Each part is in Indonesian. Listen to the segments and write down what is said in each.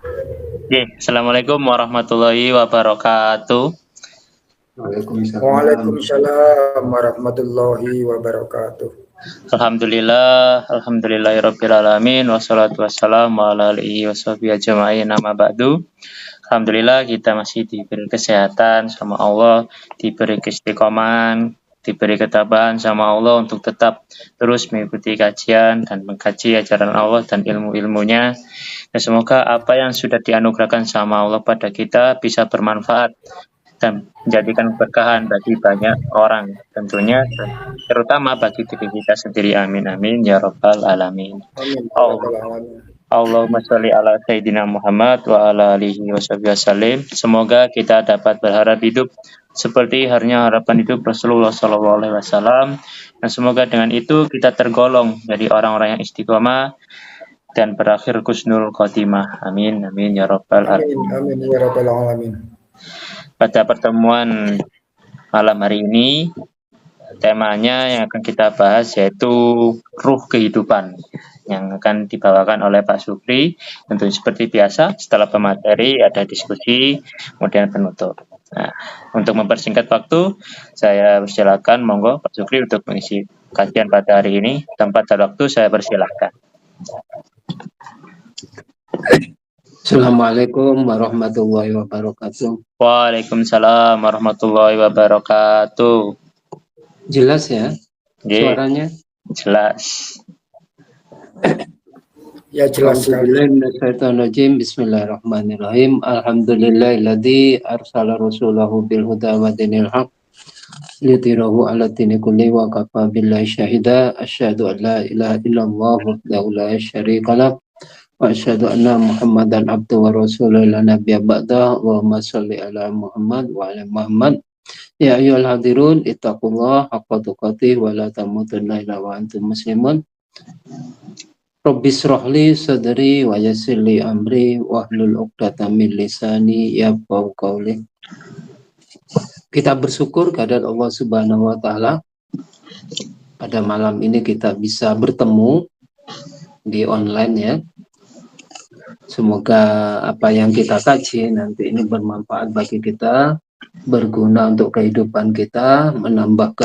Oke, Assalamualaikum warahmatullahi wabarakatuh. Waalaikumsalam. Waalaikumsalam warahmatullahi wabarakatuh. Alhamdulillahirabbil alamin wassalatu wassalamu ala alihi washabihi ajmain amma ba'du. Alhamdulillah kita masih diberi kesehatan sama Allah, diberi keistiqomahan, diberi ketabahan sama Allah untuk tetap terus mengikuti kajian dan mengkaji ajaran Allah dan ilmu-ilmunya. Dan semoga apa yang sudah dianugerahkan sama Allah pada kita bisa bermanfaat dan menjadikan berkahan bagi banyak orang tentunya, terutama bagi diri kita sendiri. Amin amin ya rabbal alamin. Amin ya rabbal alamin. Allahumma sholli ala Sayyidina Muhammad wa ala alihi wasallam. Semoga kita dapat berharap hidup seperti harinya harapan hidup Rasulullah SAW, dan semoga dengan itu kita tergolong dari orang-orang yang istiqomah dan berakhir husnul khotimah. Amin amin ya rabbal alamin. Amin ya rabbal alamin. Pada pertemuan malam hari ini, temanya yang akan kita bahas yaitu ruh kehidupan yang akan dibawakan oleh Pak Sukri. Tentu seperti biasa, setelah pemateri ada diskusi, kemudian penutup. Nah, untuk mempersingkat waktu, saya persilakan monggo Pak Sukri untuk mengisi kajian pada hari ini. Tempat dan waktu saya persilahkan. Assalamualaikum warahmatullahi wabarakatuh. Waalaikumsalam warahmatullahi wabarakatuh. Jelas ya Ye, suaranya? jelas. Ya jelas sekali. Bismillahirrahmanirrahim. Alhamdulillahilladzi arsala rasulahu bil huda wa dinil haq liyudhhirahu 'ala dini kulli wa kafa billahi syahida. Asyhadu an la ilaha illallah wahdahu la syarika lah wa asyhadu anna Muhammadan abduhu wa rasuluhu la nabiyya ba'da. Allahumma shalli ala Muhammad wa ala Muhammad. Ya ayyuhal hadirun ittaqullaha haqqa tuqatih wa la tamutunna illa wa antum muslimun. Rabbis rohli sadri wa yassirli amri wahlul 'uqdatam min lisani yafqahu qawli. Kita bersyukur kehadirat Allah Subhanahu wa taala. Pada malam ini kita bisa bertemu di online ya. Semoga apa yang kita kaji nanti ini bermanfaat bagi kita, berguna untuk kehidupan kita, menambah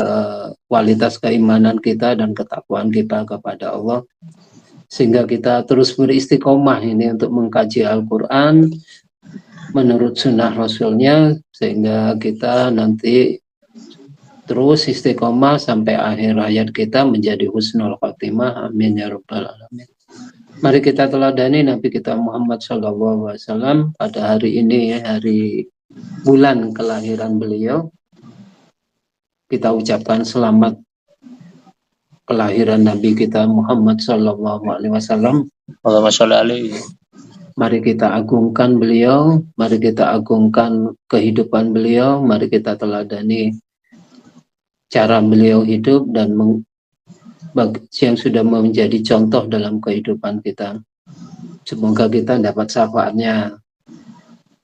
kualitas keimanan kita dan ketakwaan kita kepada Allah, sehingga kita terus beristiqomah ini untuk mengkaji Al-Quran menurut sunnah Rasulnya, sehingga kita nanti terus istiqomah sampai akhir hayat kita menjadi husnul khotimah. Amin ya rabbal alamin. Mari kita teladani Nabi kita Muhammad SAW pada hari ini ya, hari bulan kelahiran beliau. Kita ucapkan selamat kelahiran Nabi kita Muhammad SAW. Allahumma sholli alaihi. Mari kita agungkan beliau, mari kita agungkan kehidupan beliau, mari kita teladani cara beliau hidup dan yang sudah menjadi contoh dalam kehidupan kita. Semoga kita dapat syafaatnya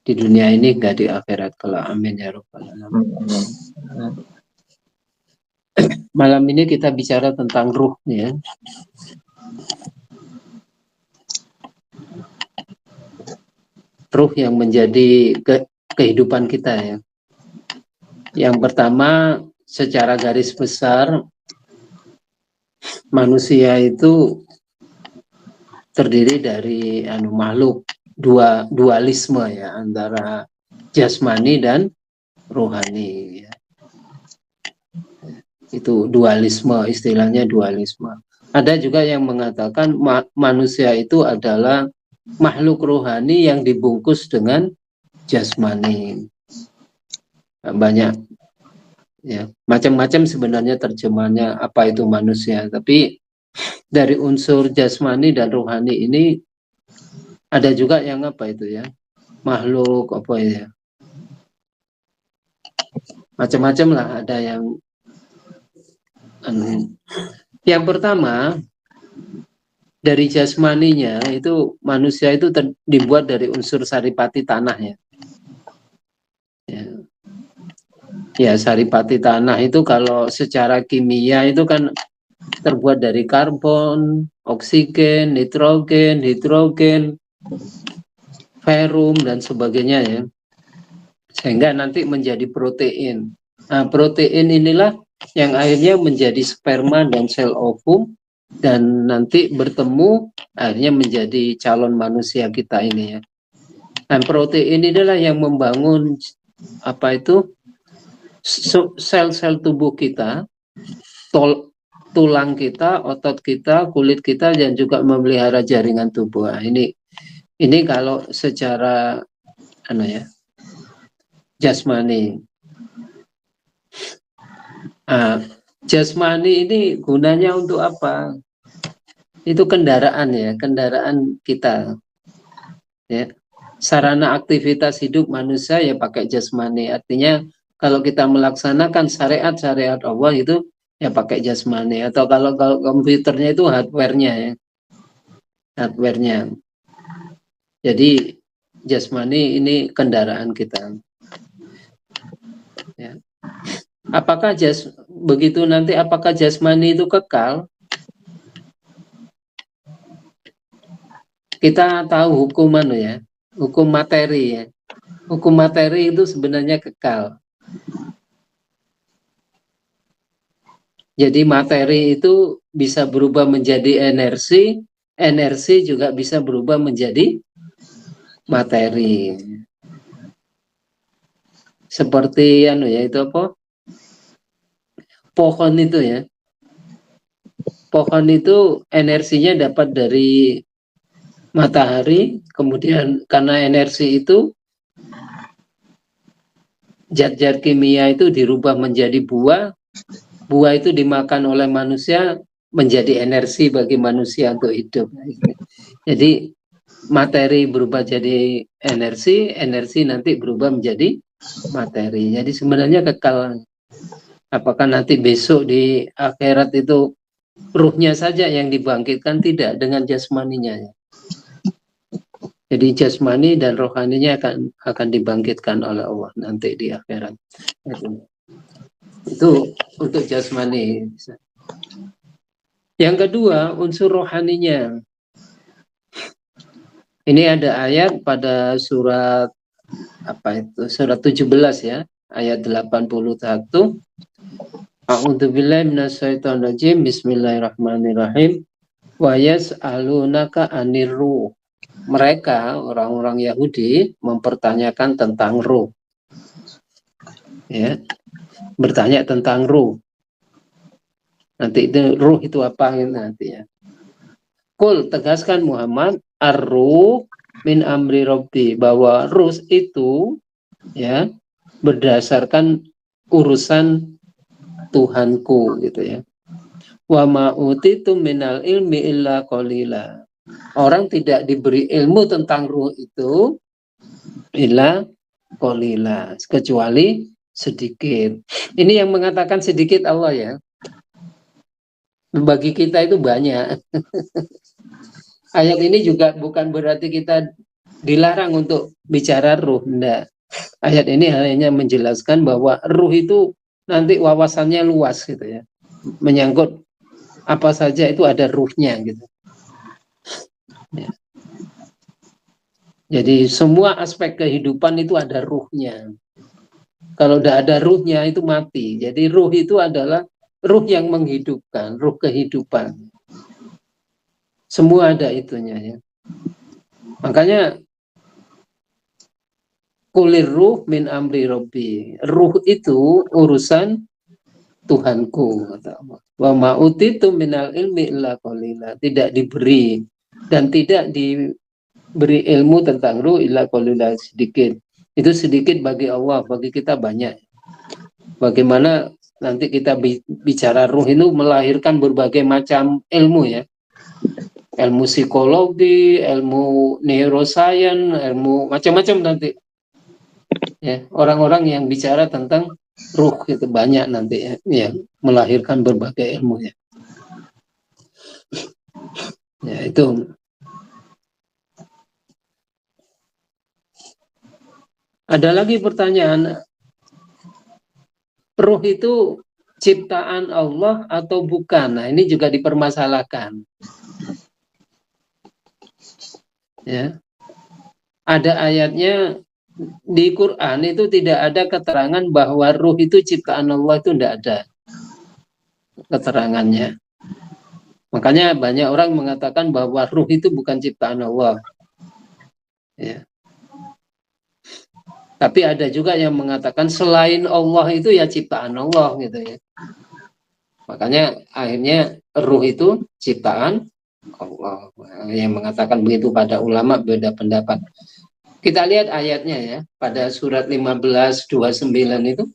di dunia ini, gak di akhirat kelak. Amin ya rabbal alamin. Malam ini kita bicara tentang ruh ya. Ruh yang menjadi kehidupan kita ya. Yang pertama, secara garis besar, manusia itu terdiri dari makhluk dualisme ya, antara jasmani dan rohani ya. Itu dualisme, istilahnya dualisme. Ada juga yang mengatakan manusia itu adalah makhluk rohani yang dibungkus dengan jasmani. Banyak ya, macam-macam sebenarnya terjemahannya apa itu manusia, tapi dari unsur jasmani dan rohani ini ada juga yang apa itu ya, makhluk apa ya, macam-macam lah. Ada yang pertama, dari jasmaninya itu manusia itu dibuat dari unsur saripati tanah ya. Ya, saripati tanah itu kalau secara kimia itu kan terbuat dari karbon, oksigen, nitrogen, hidrogen, verum dan sebagainya ya, sehingga nanti menjadi protein. Nah, protein inilah yang akhirnya menjadi sperma dan sel ovum dan nanti bertemu akhirnya menjadi calon manusia kita ini ya. Dan protein inilah yang membangun apa itu sel-sel tubuh kita, tulang kita, otot kita, kulit kita, dan juga memelihara jaringan tubuh. Nah, ini kalau secara jasmani. Jasmani ini gunanya untuk apa? Itu kendaraan ya, kendaraan kita. Ya. Sarana aktivitas hidup manusia ya pakai jasmani. Artinya kalau kita melaksanakan syariat-syariat Allah itu ya pakai jasmani. Atau kalau komputernya itu hardware-nya ya. Hardware-nya. Jadi jasmani ini kendaraan kita. Ya. Apakah begitu nanti apakah jasmani itu kekal? Kita tahu hukum materi ya. Hukum materi itu sebenarnya kekal. Jadi materi itu bisa berubah menjadi energi, energi juga bisa berubah menjadi materi. Seperti itu apa? Pohon itu ya. Pohon itu energinya dapat dari matahari, kemudian karena energi itu zat-zat kimia itu dirubah menjadi buah, buah itu dimakan oleh manusia menjadi energi bagi manusia untuk hidup. Jadi materi berubah jadi energi, energi nanti berubah menjadi materi. Jadi sebenarnya kekal. Apakah nanti besok di akhirat itu ruhnya saja yang dibangkitkan? Tidak, dengan jasmaninya. Jadi jasmani dan rohaninya akan dibangkitkan oleh Allah nanti di akhirat. Itu untuk jasmani. Yang kedua, unsur rohaninya. Ini ada ayat pada surat Surat 17 ya, ayat 81. A'udzubillahi minasyaitonirrajim. Bismillahirrahmanirrahim. Wa yas'alunaka 'anir ruh. Mereka, orang-orang Yahudi, mempertanyakan tentang ruh. Ya, bertanya tentang ruh. Nanti itu ruh itu apa nanti ya. Kul, tegaskan Muhammad, ar-ruh min amri rabbi, bahwa ruh itu ya berdasarkan urusan Tuhanku gitu ya. Wa ma utitum minal ilmi illa qalila. Orang tidak diberi ilmu tentang ruh itu illa qalila, kecuali sedikit. Ini yang mengatakan sedikit Allah ya. Bagi kita itu banyak. Ayat ini juga bukan berarti kita dilarang untuk bicara ruh, enggak. Ayat ini hanya menjelaskan bahwa ruh itu nanti wawasannya luas gitu ya. Menyangkut apa saja itu ada ruhnya gitu. Ya. Jadi semua aspek kehidupan itu ada ruhnya. Kalau tidak ada ruhnya itu mati. Jadi ruh itu adalah ruh yang menghidupkan, ruh kehidupan. Semua ada itunya ya. Makanya kulir ruh min amri robbi. Ruh itu urusan Tuhanku, kata Allah. Wa ma'utitu minal ilmi illa qalila. Tidak diberi dan tidak diberi ilmu tentang ruh illa qalila, sedikit. Itu sedikit bagi Allah, bagi kita banyak. Bagaimana nanti kita bicara ruh itu melahirkan berbagai macam ilmu ya. Ilmu psikologi, ilmu neuroscience, ilmu macam-macam nanti. Ya, orang-orang yang bicara tentang ruh itu banyak nanti ya, melahirkan berbagai ilmu ya. Ya itu. Ada lagi pertanyaan, ruh itu ciptaan Allah atau bukan? Nah, ini juga dipermasalahkan. Ya. ada ayatnya di Quran itu tidak ada keterangan bahwa ruh itu ciptaan Allah, itu tidak ada keterangannya. Makanya banyak orang mengatakan bahwa ruh itu bukan ciptaan Allah. Ya. Tapi ada juga yang mengatakan selain Allah itu ya ciptaan Allah gitu ya. Makanya akhirnya ruh itu ciptaan Allah. Yang mengatakan begitu pada ulama beda pendapat. Kita lihat ayatnya ya, pada surat 15:29 itu,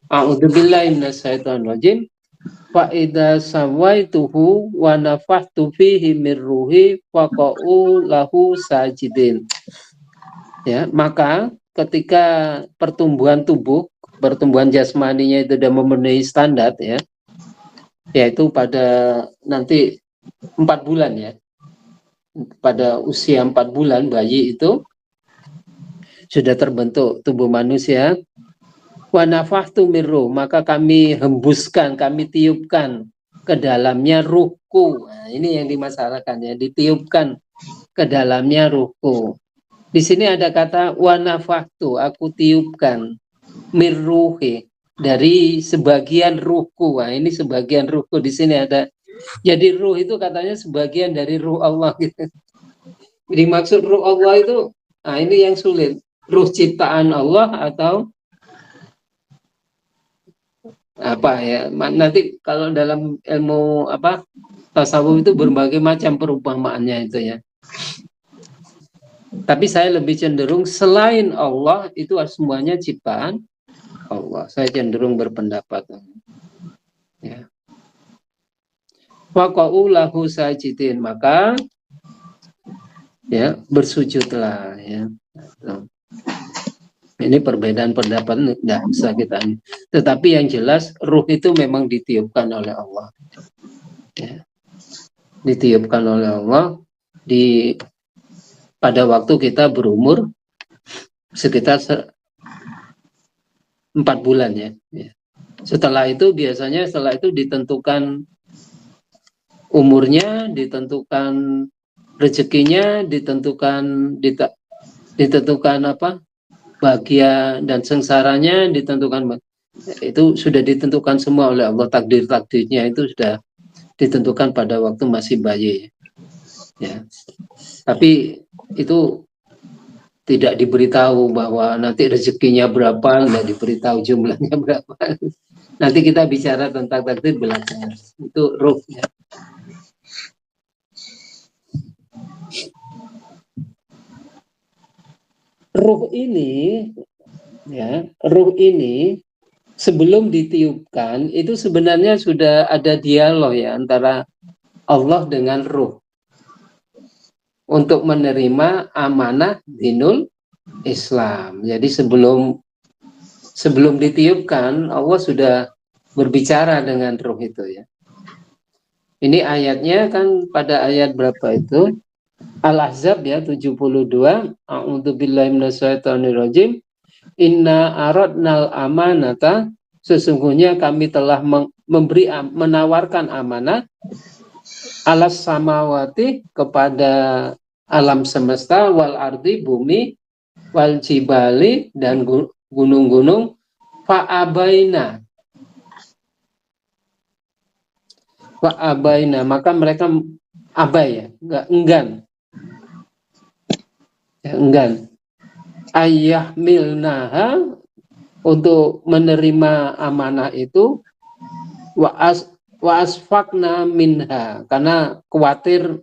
A'udzubillahi minasyaitonirrajim. Fa idza sawaituhu wa nafakhtu fihi mir ruhi faqa'u lahu sajidin. Ya, maka ketika pertumbuhan tubuh, pertumbuhan jasmaninya itu sudah memenuhi standar ya, yaitu pada nanti 4 bulan ya. Pada usia 4 bulan bayi itu sudah terbentuk tubuh manusia. Wa nafakhtu mirruh, maka kami hembuskan, kami tiupkan ke dalamnya ruhku. Nah, ini yang dimasalahkan ya, ditiupkan ke dalamnya ruhku. Di sini ada kata wa nafakhtu, aku tiupkan, mirruhi, dari sebagian ruhku. Nah, ini sebagian ruhku, di sini ada. Jadi ruh itu katanya sebagian dari ruh Allah gitu. Dimaksud ruh Allah itu, nah ini yang sulit. Ruh ciptaan Allah atau apa ya, nanti kalau dalam ilmu apa tasawuf itu berbagai macam perumpamaannya itu ya, tapi saya lebih cenderung selain Allah itu semuanya ciptaan Allah. Saya cenderung berpendapat ya. Waqa'u lahu sajidin, maka ya bersujudlah ya. Ini perbedaan pendapat tidak bisa kita. Tetapi yang jelas ruh itu memang ditiupkan oleh Allah. Ya. Ditiupkan oleh Allah pada waktu kita berumur sekitar 4 bulan ya. Setelah itu biasanya ditentukan umurnya, ditentukan rezekinya, ditentukan apa? Bahagia dan sengsaranya ditentukan, itu sudah ditentukan semua oleh Allah. Takdirnya itu sudah ditentukan pada waktu masih bayi ya. Tapi itu tidak diberitahu bahwa nanti rezekinya berapa, nggak diberitahu jumlahnya berapa. Nanti kita bicara tentang takdir belakangan. Itu ruh ya. Ruh ini ya, ruh ini sebelum ditiupkan itu sebenarnya sudah ada dialog ya antara Allah dengan ruh untuk menerima amanah dinul Islam. Jadi sebelum ditiupkan Allah sudah berbicara dengan ruh itu ya. Ini ayatnya kan pada ayat berapa itu? Al-Ahzab ya 72. A'udzubillahi minasyaitonirrajim. Inna aradnal amanata, sesungguhnya kami telah menawarkan amanah alas samawati, kepada alam semesta, wal ardi, bumi, wal jibali, dan gunung-gunung, fa'abaina, maka mereka abai ya, enggan ayah milnaha, untuk menerima amanah itu, wa asfakna minha, karena khawatir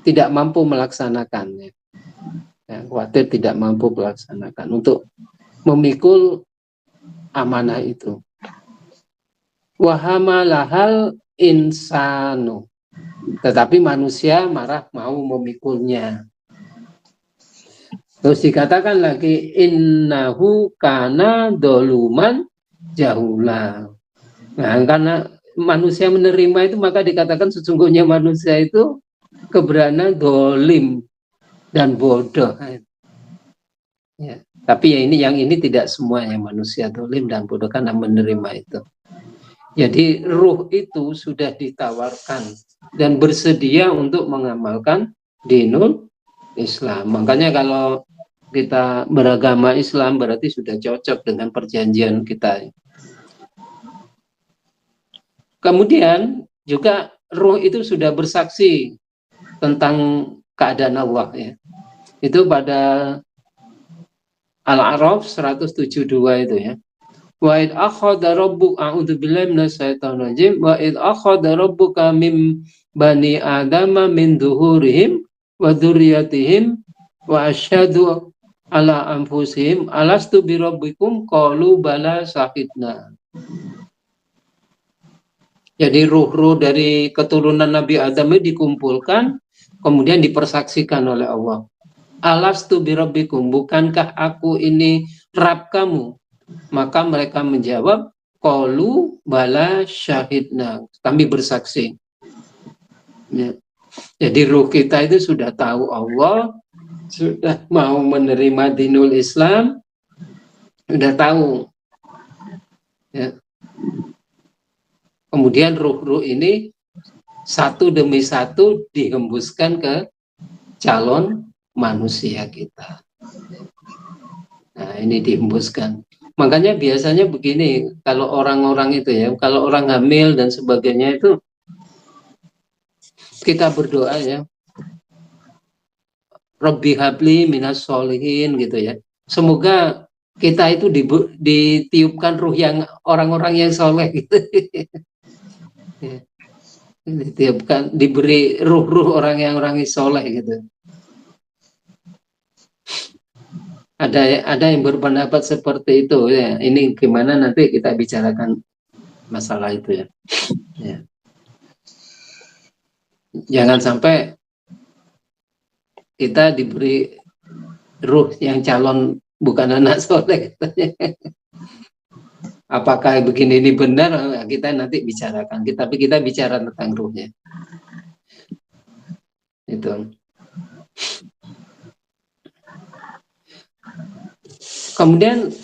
tidak mampu melaksanakannya ya, khawatir tidak mampu melaksanakan untuk memikul amanah itu. Wa hamalahal insanu, tetapi manusia mau memikulnya. Terus dikatakan lagi innahu kana doluman jahula. Nah, karena manusia menerima itu maka dikatakan sesungguhnya manusia itu keberana dolim dan bodoh. Ya. Tapi yang ini tidak semuanya manusia dolim dan bodoh karena menerima itu. Jadi ruh itu sudah ditawarkan dan bersedia untuk mengamalkan dinul Islam. Makanya kalau kita beragama Islam berarti sudah cocok dengan perjanjian kita. Kemudian juga ruh itu sudah bersaksi tentang keadaan Allah ya. Itu pada Al-A'raf 172 itu ya. Wa id akhadha rabbuka a'udzubillahi minasyaitonir rajim wa id akhadha rabbuka mim bani adama min duhurihim wa dzurriyyatihim wa asyhadu ala anfusihim alastu bi rabbikum qalu bala syahidna. Jadi ruh-ruh dari keturunan Nabi Adam itu dikumpulkan kemudian dipersaksikan oleh Allah. Alastu bi rabbikum, bukankah aku ini Rabb kamu? Maka mereka menjawab, qalu bala syahidna, kami bersaksi. Ya. Jadi ruh kita itu sudah tahu Allah, sudah mau menerima dinul Islam, sudah tahu. Ya. Kemudian ruh-ruh ini satu demi satu dihembuskan ke calon manusia kita. Nah, ini dihembuskan. Makanya biasanya begini, kalau orang-orang itu ya, kalau orang hamil dan sebagainya itu, kita berdoa ya, Rabbi habli minas sholihin gitu ya. Semoga kita itu ditiupkan ruh yang orang-orang yang soleh gitu. Ditiupkan, diberi ruh-ruh orang yang soleh gitu. Ada yang berpendapat seperti itu ya. Ini gimana nanti kita bicarakan masalah itu ya. Ya. Jangan sampai kita diberi ruh yang calon bukan anak soleh. Apakah begini ini benar? Kita nanti bicarakan. Tapi kita bicara tentang ruhnya. Itu. Kemudian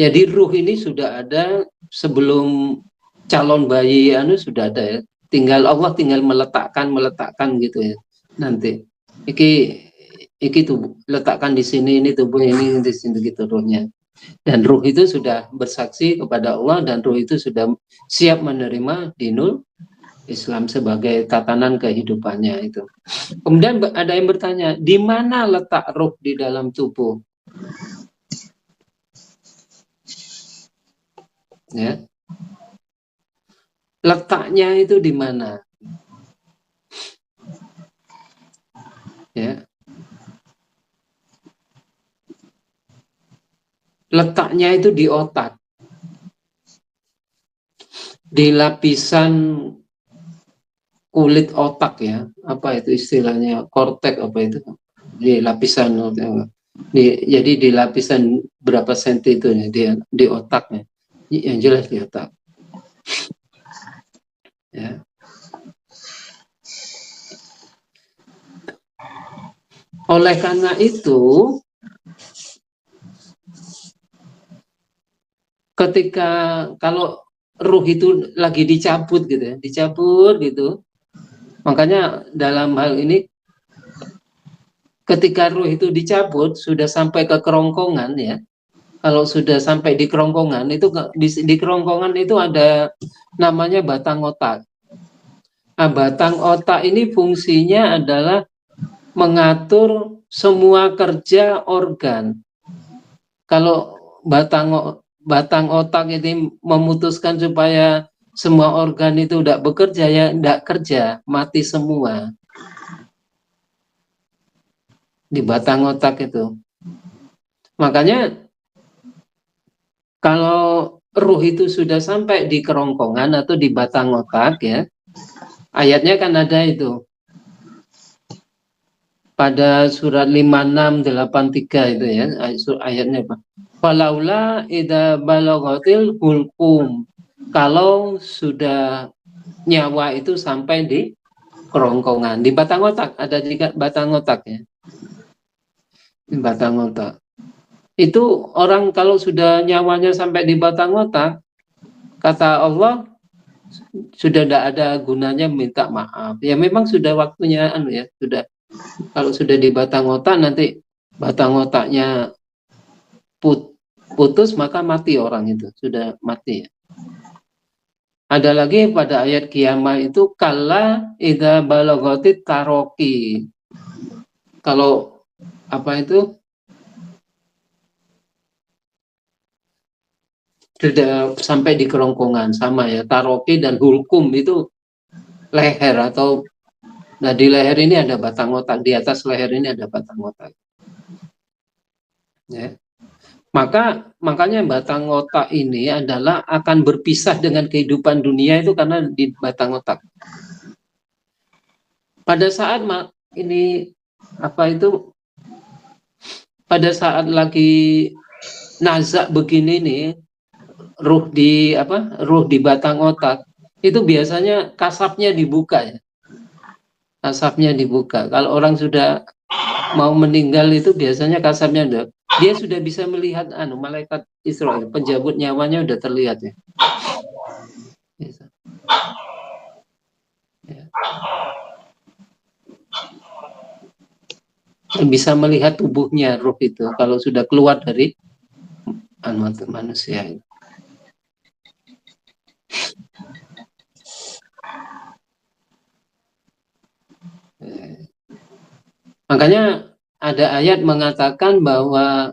jadi ruh ini sudah ada sebelum calon bayi sudah ada ya. Allah tinggal meletakkan gitu ya. Nanti iki tubuh letakkan di sini, ini tubuh ini di sini gitu ruhnya. Dan ruh itu sudah bersaksi kepada Allah dan ruh itu sudah siap menerima dinul Islam sebagai tatanan kehidupannya itu. Kemudian ada yang bertanya, di mana letak ruh di dalam tubuh? Ya. Letaknya itu di mana? Ya. Letaknya itu di otak. Di lapisan kulit otak ya. Apa itu istilahnya? Kortek apa itu? Di lapisan jadi di lapisan berapa senti itu ya, di otaknya. Yang jelas di otak. Ya. Oleh karena itu, ketika kalau ruh itu lagi dicabut gitu ya, dicabut gitu, makanya dalam hal ini ketika ruh itu dicabut sudah sampai ke kerongkongan ya. Kalau sudah sampai di kerongkongan itu di kerongkongan itu ada namanya batang otak. Nah, batang otak ini fungsinya adalah mengatur semua kerja organ. Kalau batang otak ini memutuskan supaya semua organ itu tidak bekerja ya tidak kerja, mati semua. Di batang otak itu. Makanya kalau ruh itu sudah sampai di kerongkongan atau di batang otak ya, ayatnya kan ada itu. Pada surat 5683 itu ya, ayatnya apa? Falaula idza balaghatil hulqum. Kalau sudah nyawa itu sampai di kerongkongan, di batang otak, ada juga batang otak ya. Di batang otak. Itu orang kalau sudah nyawanya sampai di batang otak, kata Allah sudah tidak ada gunanya minta maaf. Ya memang sudah waktunya ya, sudah. Kalau sudah di batang otak nanti batang otaknya putus, maka mati orang itu, sudah mati. Ada lagi pada ayat kiamat itu, kalla idza balaghatit taroki. Kalau apa itu sudah sampai di kerongkongan, sama ya, taroki dan hulkum itu leher atau, nah di leher ini ada batang otak, di atas leher ini ada batang otak. Ya. Makanya batang otak ini adalah akan berpisah dengan kehidupan dunia itu karena di batang otak. Pada saat ini apa itu, pada saat lagi nazak begini nih, ruh di batang otak itu biasanya kasapnya dibuka ya. Kasapnya dibuka. Kalau orang sudah mau meninggal itu biasanya kasapnya dia sudah bisa melihat malaikat Israel, penjabut nyawanya udah terlihat ya. Bisa melihat tubuhnya ruh itu kalau sudah keluar dari manusia. Makanya ada ayat mengatakan bahwa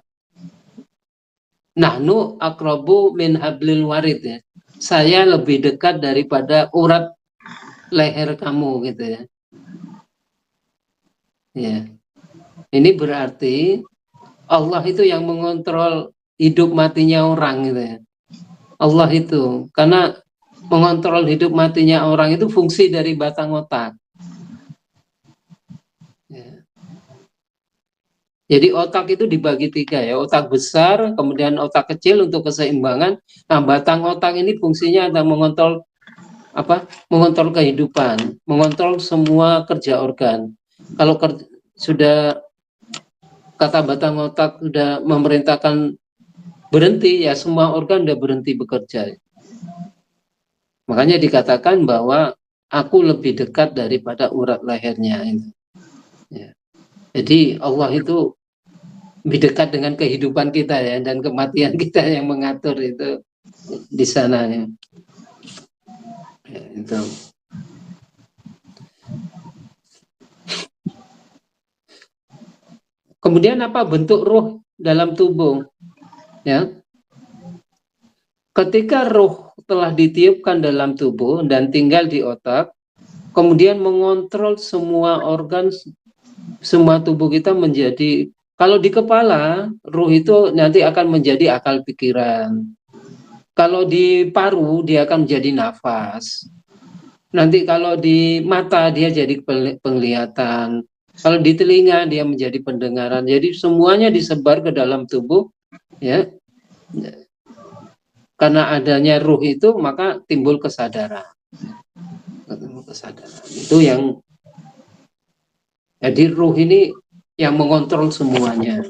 nahnu aqrabu min hablil warid ya. Saya lebih dekat daripada urat leher kamu gitu ya. Ya. Ini berarti Allah itu yang mengontrol hidup matinya orang gitu ya. Allah itu, karena mengontrol hidup matinya orang itu fungsi dari batang otak. Ya. Jadi otak itu dibagi 3 ya, otak besar, kemudian otak kecil untuk keseimbangan. Nah, batang otak ini fungsinya adalah mengontrol mengontrol kehidupan, mengontrol semua kerja organ. Kalau sudah kata batang otak sudah memerintahkan berhenti, ya semua organ sudah berhenti bekerja. Makanya dikatakan bahwa aku lebih dekat daripada urat lehernya. Ya. Jadi Allah itu lebih dekat dengan kehidupan kita ya, dan kematian kita yang mengatur itu di sana ya. Ya, itu. Kemudian apa bentuk ruh dalam tubuh? Ya. Ketika ruh telah ditiupkan dalam tubuh dan tinggal di otak, kemudian mengontrol semua organ, semua tubuh kita menjadi, kalau di kepala, ruh itu nanti akan menjadi akal pikiran. Kalau di paru, dia akan menjadi nafas. Nanti kalau di mata, dia jadi penglihatan. Kalau di telinga, dia menjadi pendengaran. Jadi semuanya disebar ke dalam tubuh, ya. Karena adanya ruh itu, maka timbul kesadaran. Itu yang, jadi ruh ini yang mengontrol semuanya.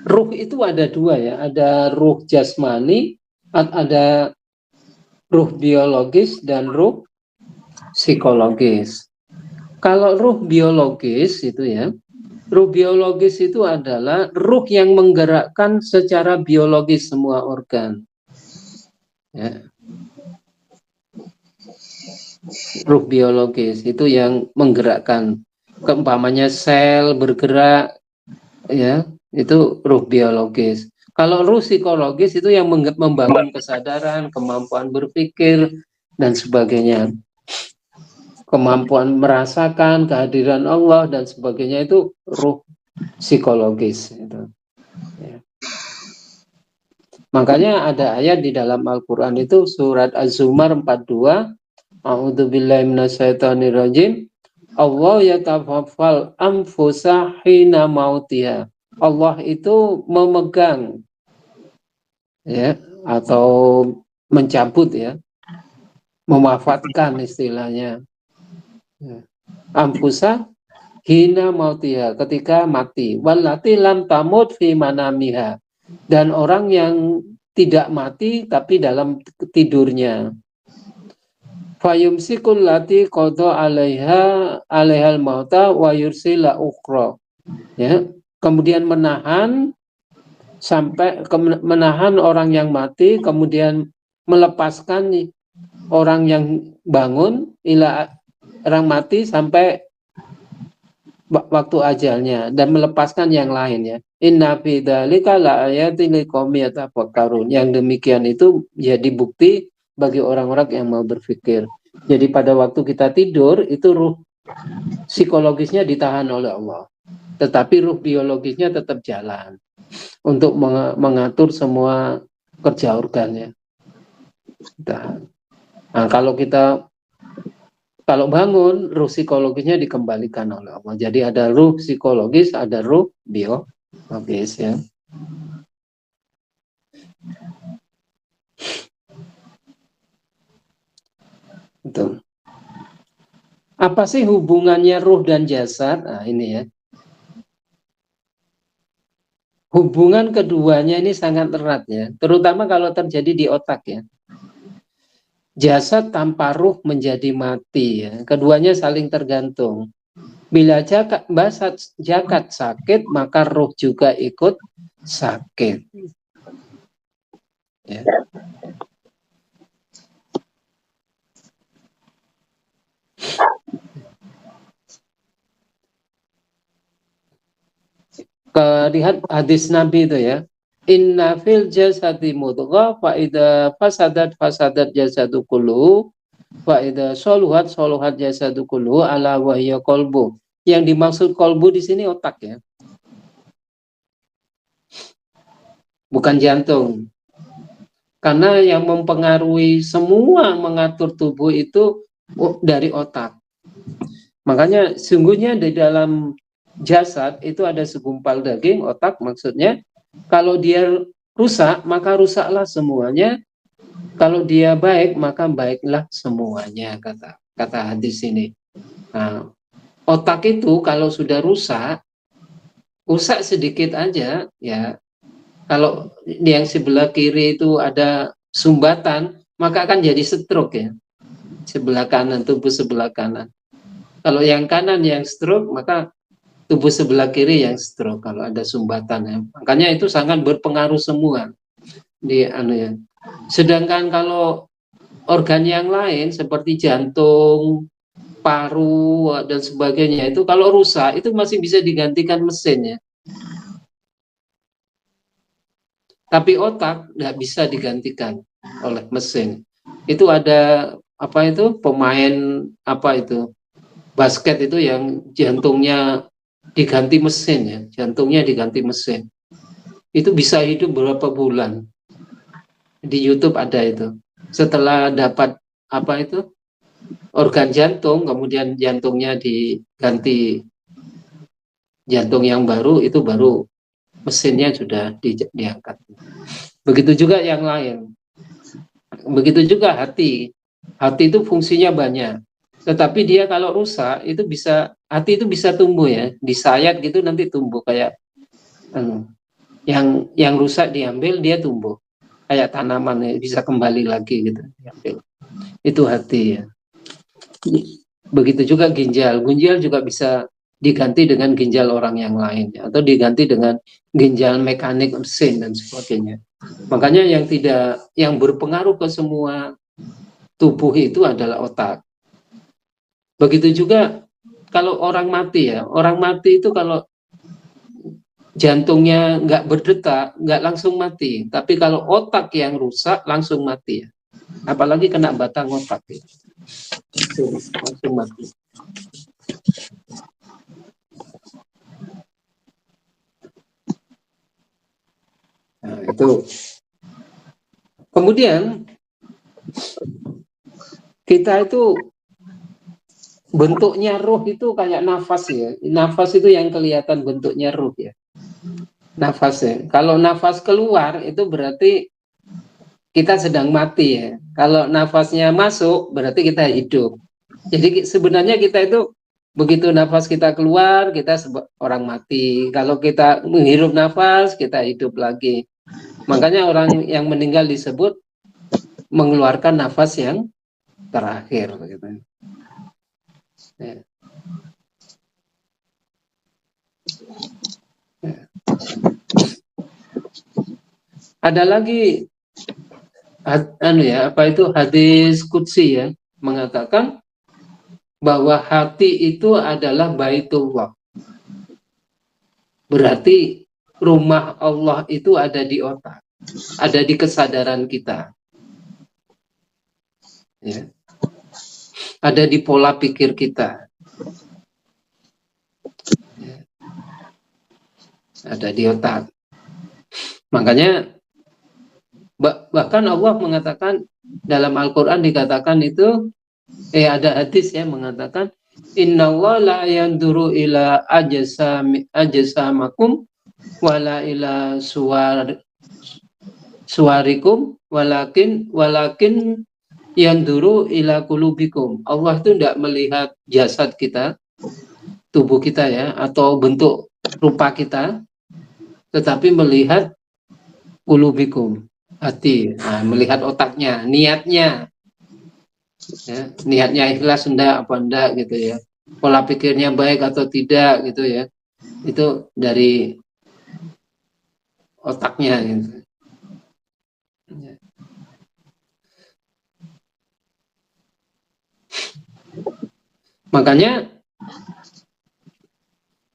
Ruh itu ada 2 ya, ada ruh jasmani, ada ruh biologis dan ruh psikologis. Kalau ruh biologis itu ya, ruh biologis itu adalah ruh yang menggerakkan secara biologis semua organ. Ya. Ruh biologis itu yang menggerakkan, keumpamanya sel bergerak, ya, itu ruh biologis. Kalau ruh psikologis itu yang membangun kesadaran, kemampuan berpikir dan sebagainya, kemampuan merasakan kehadiran Allah dan sebagainya, itu ruh psikologis itu. Ya. Makanya ada ayat di dalam Al-Quran itu surat Az-Zumar 42, A'udzubillahi minasyaitonirrajim. Allah yatawaffal anfusa hina mautiha. Allah itu memegang ya, atau mencabut ya, mewafatkan istilahnya. Ya. Anfusa hina mautiha, ketika mati. Wallati lam tamut fi manamiha, dan orang yang tidak mati tapi dalam tidurnya. Fayumsikul lati qada 'alaihal mauta wa yursila ukhra. Ya, kemudian menahan orang yang mati, kemudian melepaskan orang yang bangun orang mati sampai waktu ajalnya dan melepaskan yang lain ya. Inna fi dzalika laayatin liqaumin yatafakkarun. Yang demikian itu jadi bukti bagi orang-orang yang mau berpikir. Jadi pada waktu kita tidur itu ruh psikologisnya ditahan oleh Allah. Tetapi ruh biologisnya tetap jalan untuk mengatur semua kerja organnya. Nah, kalau bangun, ruh psikologisnya dikembalikan oleh Allah. Jadi ada ruh psikologis, ada ruh biologis ya. Betul. Apa sih hubungannya ruh dan jasad? Nah, ini ya. Hubungan keduanya ini sangat erat ya, terutama kalau terjadi di otak ya. Jasad tanpa ruh menjadi mati ya. Keduanya saling tergantung. Bila jasad sakit, maka ruh juga ikut sakit. Ya. Lihat hadis Nabi itu ya. Inna fil jasadi mudghah fa idza fasadat jasadu kullu fa idza soluhat jasadu kullu ala wa hiya qalbu. Yang dimaksud qalbu di sini otak ya. Bukan jantung. Karena yang mempengaruhi semua mengatur tubuh itu dari otak. Makanya sungguhnya di dalam jasad itu ada segumpal daging, otak maksudnya. Kalau dia rusak, maka rusaklah semuanya. Kalau dia baik, maka baiklah semuanya, kata hadis ini. Nah, otak itu kalau sudah rusak sedikit aja, ya. Kalau yang sebelah kiri itu ada sumbatan, maka akan jadi stroke ya. Sebelah kanan, tubuh sebelah kanan. Kalau yang kanan yang stroke, maka tubuh sebelah kiri yang stroke kalau ada sumbatan ya. Makanya itu sangat berpengaruh semua di ya. Sedangkan kalau organ yang lain seperti jantung, paru dan sebagainya itu kalau rusak itu masih bisa digantikan mesin ya. Tapi otak nggak bisa digantikan oleh mesin. Itu ada pemain basket itu yang jantungnya diganti mesin ya, jantungnya diganti mesin. Itu bisa hidup berapa bulan. Di YouTube ada itu. Setelah dapat organ jantung, kemudian jantungnya diganti jantung yang baru, itu baru mesinnya sudah diangkat. Begitu juga yang lain. Begitu juga hati. Hati itu fungsinya banyak. Tetapi dia kalau rusak itu hati itu bisa tumbuh ya, disayat gitu nanti tumbuh kayak yang rusak diambil dia tumbuh kayak tanaman ya, bisa kembali lagi gitu. Itu hati ya. Begitu juga ginjal juga bisa diganti dengan ginjal orang yang lain ya, atau diganti dengan ginjal mekanik mesin dan sebagainya. Makanya yang berpengaruh ke semua tubuh itu adalah otak. Begitu juga kalau orang mati ya, orang mati itu kalau jantungnya nggak berdetak, nggak langsung mati. Tapi kalau otak yang rusak, langsung mati ya. Apalagi kena batang otak ya. Langsung mati. Nah, itu. Kemudian kita itu bentuknya ruh itu kayak nafas ya. Nafas itu yang kelihatan bentuknya ruh ya. Nafas ya. Kalau nafas keluar itu berarti kita sedang mati ya. Kalau nafasnya masuk berarti kita hidup. Jadi sebenarnya kita itu begitu nafas kita keluar kita orang mati. Kalau kita menghirup nafas kita hidup lagi. Makanya orang yang meninggal disebut mengeluarkan nafas yang terakhir gitu. Ya. Ya. Ada lagi hadis qudsi ya, mengatakan bahwa hati itu adalah baitullah. Berarti rumah Allah itu ada di otak, ada di kesadaran kita. Ya. Ada di pola pikir kita. Ya. Ada di otak. Makanya bahkan Allah mengatakan dalam Al-Quran dikatakan itu, ada hadis ya mengatakan innallaha la yanduru ila ajsamakum wala ila suwarikum walakin yanduru ila qulubikum. Allah itu tidak melihat jasad kita, tubuh kita ya, atau bentuk rupa kita, tetapi melihat qulubikum, hati. Nah, melihat otaknya, niatnya. Ya, niatnya ikhlas enggak apa enggak gitu ya. Pola pikirnya baik atau tidak gitu ya. Itu dari otaknya gitu. Ya. Makanya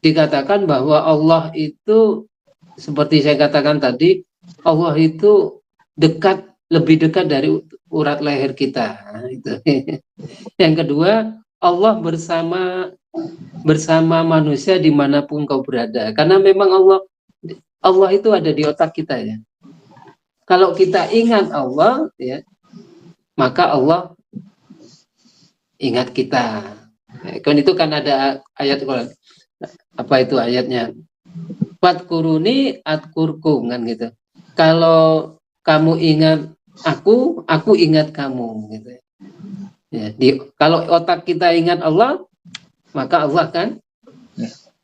dikatakan bahwa Allah itu seperti saya katakan tadi, Allah itu lebih dekat dari urat leher kita. Nah, itu. Yang kedua, Allah bersama manusia dimanapun kau berada. Karena memang Allah itu ada di otak kita ya. Kalau kita ingat Allah ya, maka Allah ingat kita. Kan itu kan ada ayat Quran. Apa itu ayatnya? Fadkuruni adkurkum kan gitu. Kalau kamu ingat aku ingat kamu gitu. Ya, kalau otak kita ingat Allah, maka Allah kan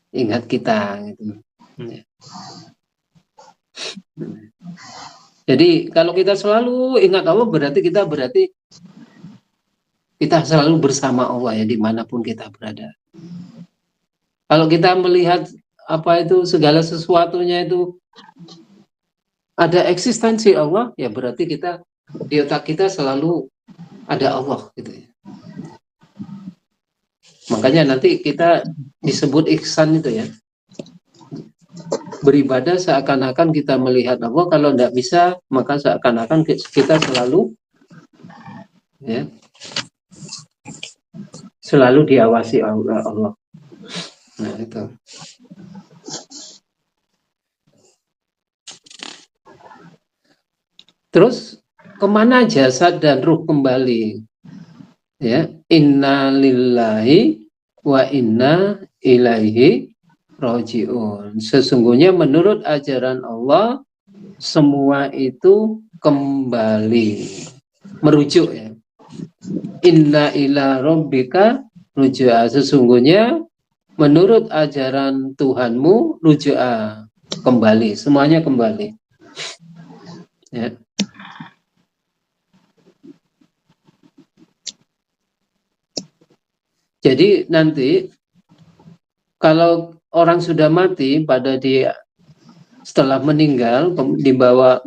ingat kita gitu. Ya. Jadi kalau kita selalu ingat Allah berarti kita selalu bersama Allah ya dimanapun kita berada. Kalau kita melihat segala sesuatunya itu ada eksistensi Allah, ya berarti kita di otak kita selalu ada Allah gitu ya. Makanya nanti kita disebut ihsan itu ya. Beribadah seakan-akan kita melihat Allah, kalau tidak bisa maka seakan-akan kita selalu diawasi Allah. Nah itu. Terus kemana jasad dan ruh kembali? Ya, inna lillahi wa inna ilaihi raji'un. Sesungguhnya menurut ajaran Allah semua itu kembali, merujuk ya. Inna ila rabbika ruju'a. Sesungguhnya menurut ajaran Tuhanmu ruju'a, kembali, semuanya kembali. Ya. Jadi nanti kalau orang sudah mati setelah meninggal dibawa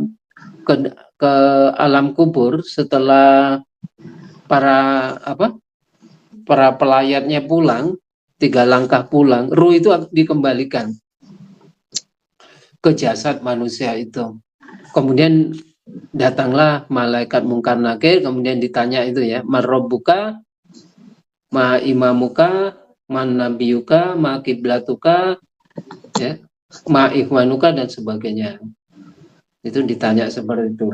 ke alam kubur, setelah para pelayatnya pulang, 3 langkah pulang, ruh itu dikembalikan ke jasad manusia itu. Kemudian datanglah malaikat mungkar nakir, kemudian ditanya itu ya, marrabbuka, ma imamuka, man nabiyuka, ma kiblatuka, ya, ma ikhwanuka dan sebagainya. Itu ditanya seperti itu.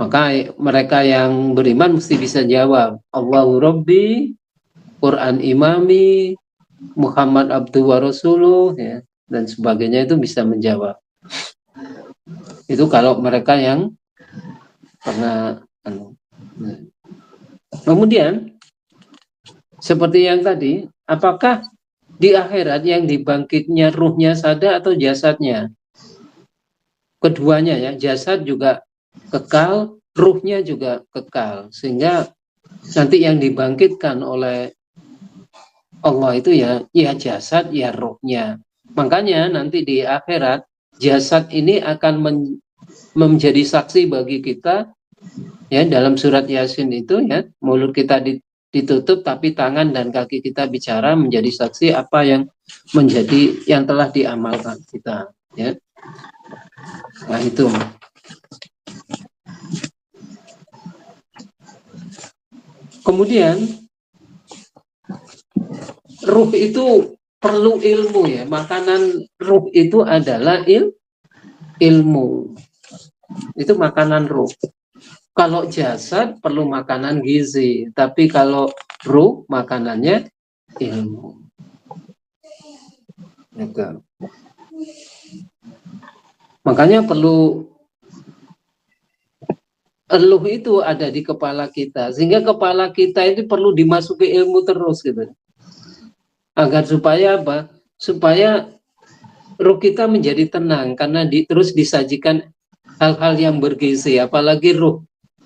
Maka mereka yang beriman mesti bisa jawab, Allahu Rabbi, Quran imami, Muhammad abdu wa rasuluh, ya, dan sebagainya, itu bisa menjawab. Itu kalau mereka yang pernah Kemudian seperti yang tadi, apakah di akhirat yang dibangkitnya ruhnya saja atau jasadnya? Keduanya ya, jasad juga kekal, ruhnya juga kekal. Sehingga nanti yang dibangkitkan oleh Allah itu ya jasad, ya rohnya. Makanya nanti di akhirat jasad ini akan menjadi saksi bagi kita, ya, dalam surat Yasin itu, ya, mulut kita ditutup tapi tangan dan kaki kita bicara menjadi saksi apa yang telah diamalkan kita, ya. Nah, itu. Kemudian ruh itu perlu ilmu, ya. Makanan ruh itu adalah ilmu. Itu makanan ruh. Kalau jasad perlu makanan gizi, tapi kalau ruh makanannya ilmu. Gitu. Makanya perlu eluh itu ada di kepala kita, sehingga kepala kita itu perlu dimasuki ilmu terus, gitu. Agar supaya apa? Supaya ruh kita menjadi tenang, karena terus disajikan hal-hal yang bergizi, apalagi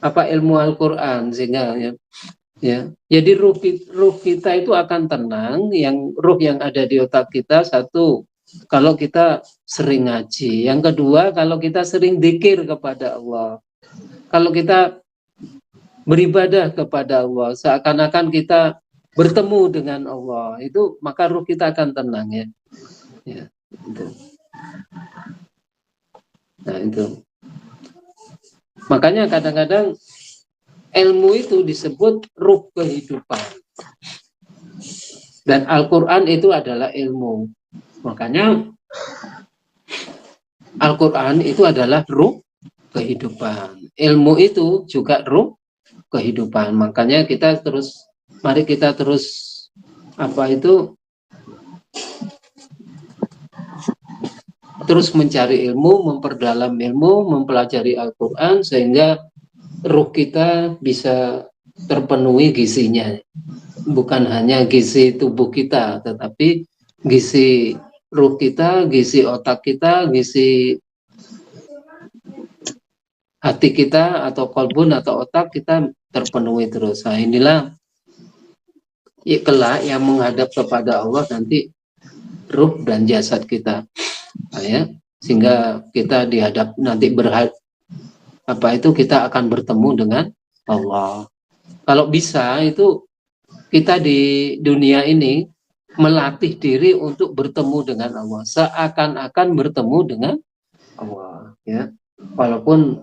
ilmu Al-Quran, sehingga ya. Jadi ruh kita itu akan tenang. Ruh yang ada di otak kita, satu, kalau kita sering ngaji. Yang kedua, kalau kita sering dzikir kepada Allah. Kalau kita beribadah kepada Allah, seakan-akan kita bertemu dengan Allah, itu maka ruh kita akan tenang, ya. Ya, itu. Nah, itu. Makanya kadang-kadang ilmu itu disebut ruh kehidupan. Dan Al-Quran itu adalah ilmu. Makanya Al-Quran itu adalah ruh kehidupan. Ilmu itu juga ruh kehidupan. Makanya mari kita terus terus mencari ilmu, memperdalam ilmu, mempelajari Al-Quran, sehingga ruh kita bisa terpenuhi gizinya. Bukan hanya gizi tubuh kita, tetapi gizi ruh kita, gizi otak kita, gizi hati kita, atau kolbun atau otak kita terpenuhi terus. Nah, inilah kelak yang menghadap kepada Allah nanti, ruh dan jasad kita. Nah, ya, sehingga kita nanti kita akan bertemu dengan Allah. Kalau bisa itu kita di dunia ini melatih diri untuk bertemu dengan Allah, seakan-akan bertemu dengan Allah, ya. Walaupun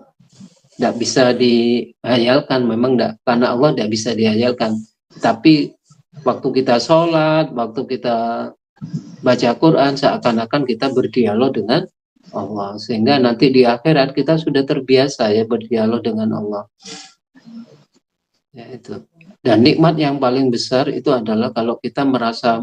tidak bisa dihayalkan, memang tidak, karena Allah tidak bisa dihayalkan. Tapi waktu kita sholat, waktu kita baca Quran, seakan-akan kita berdialog dengan Allah, sehingga nanti di akhirat kita sudah terbiasa, ya, berdialog dengan Allah. Ya, itu. Dan nikmat yang paling besar itu adalah kalau kita merasa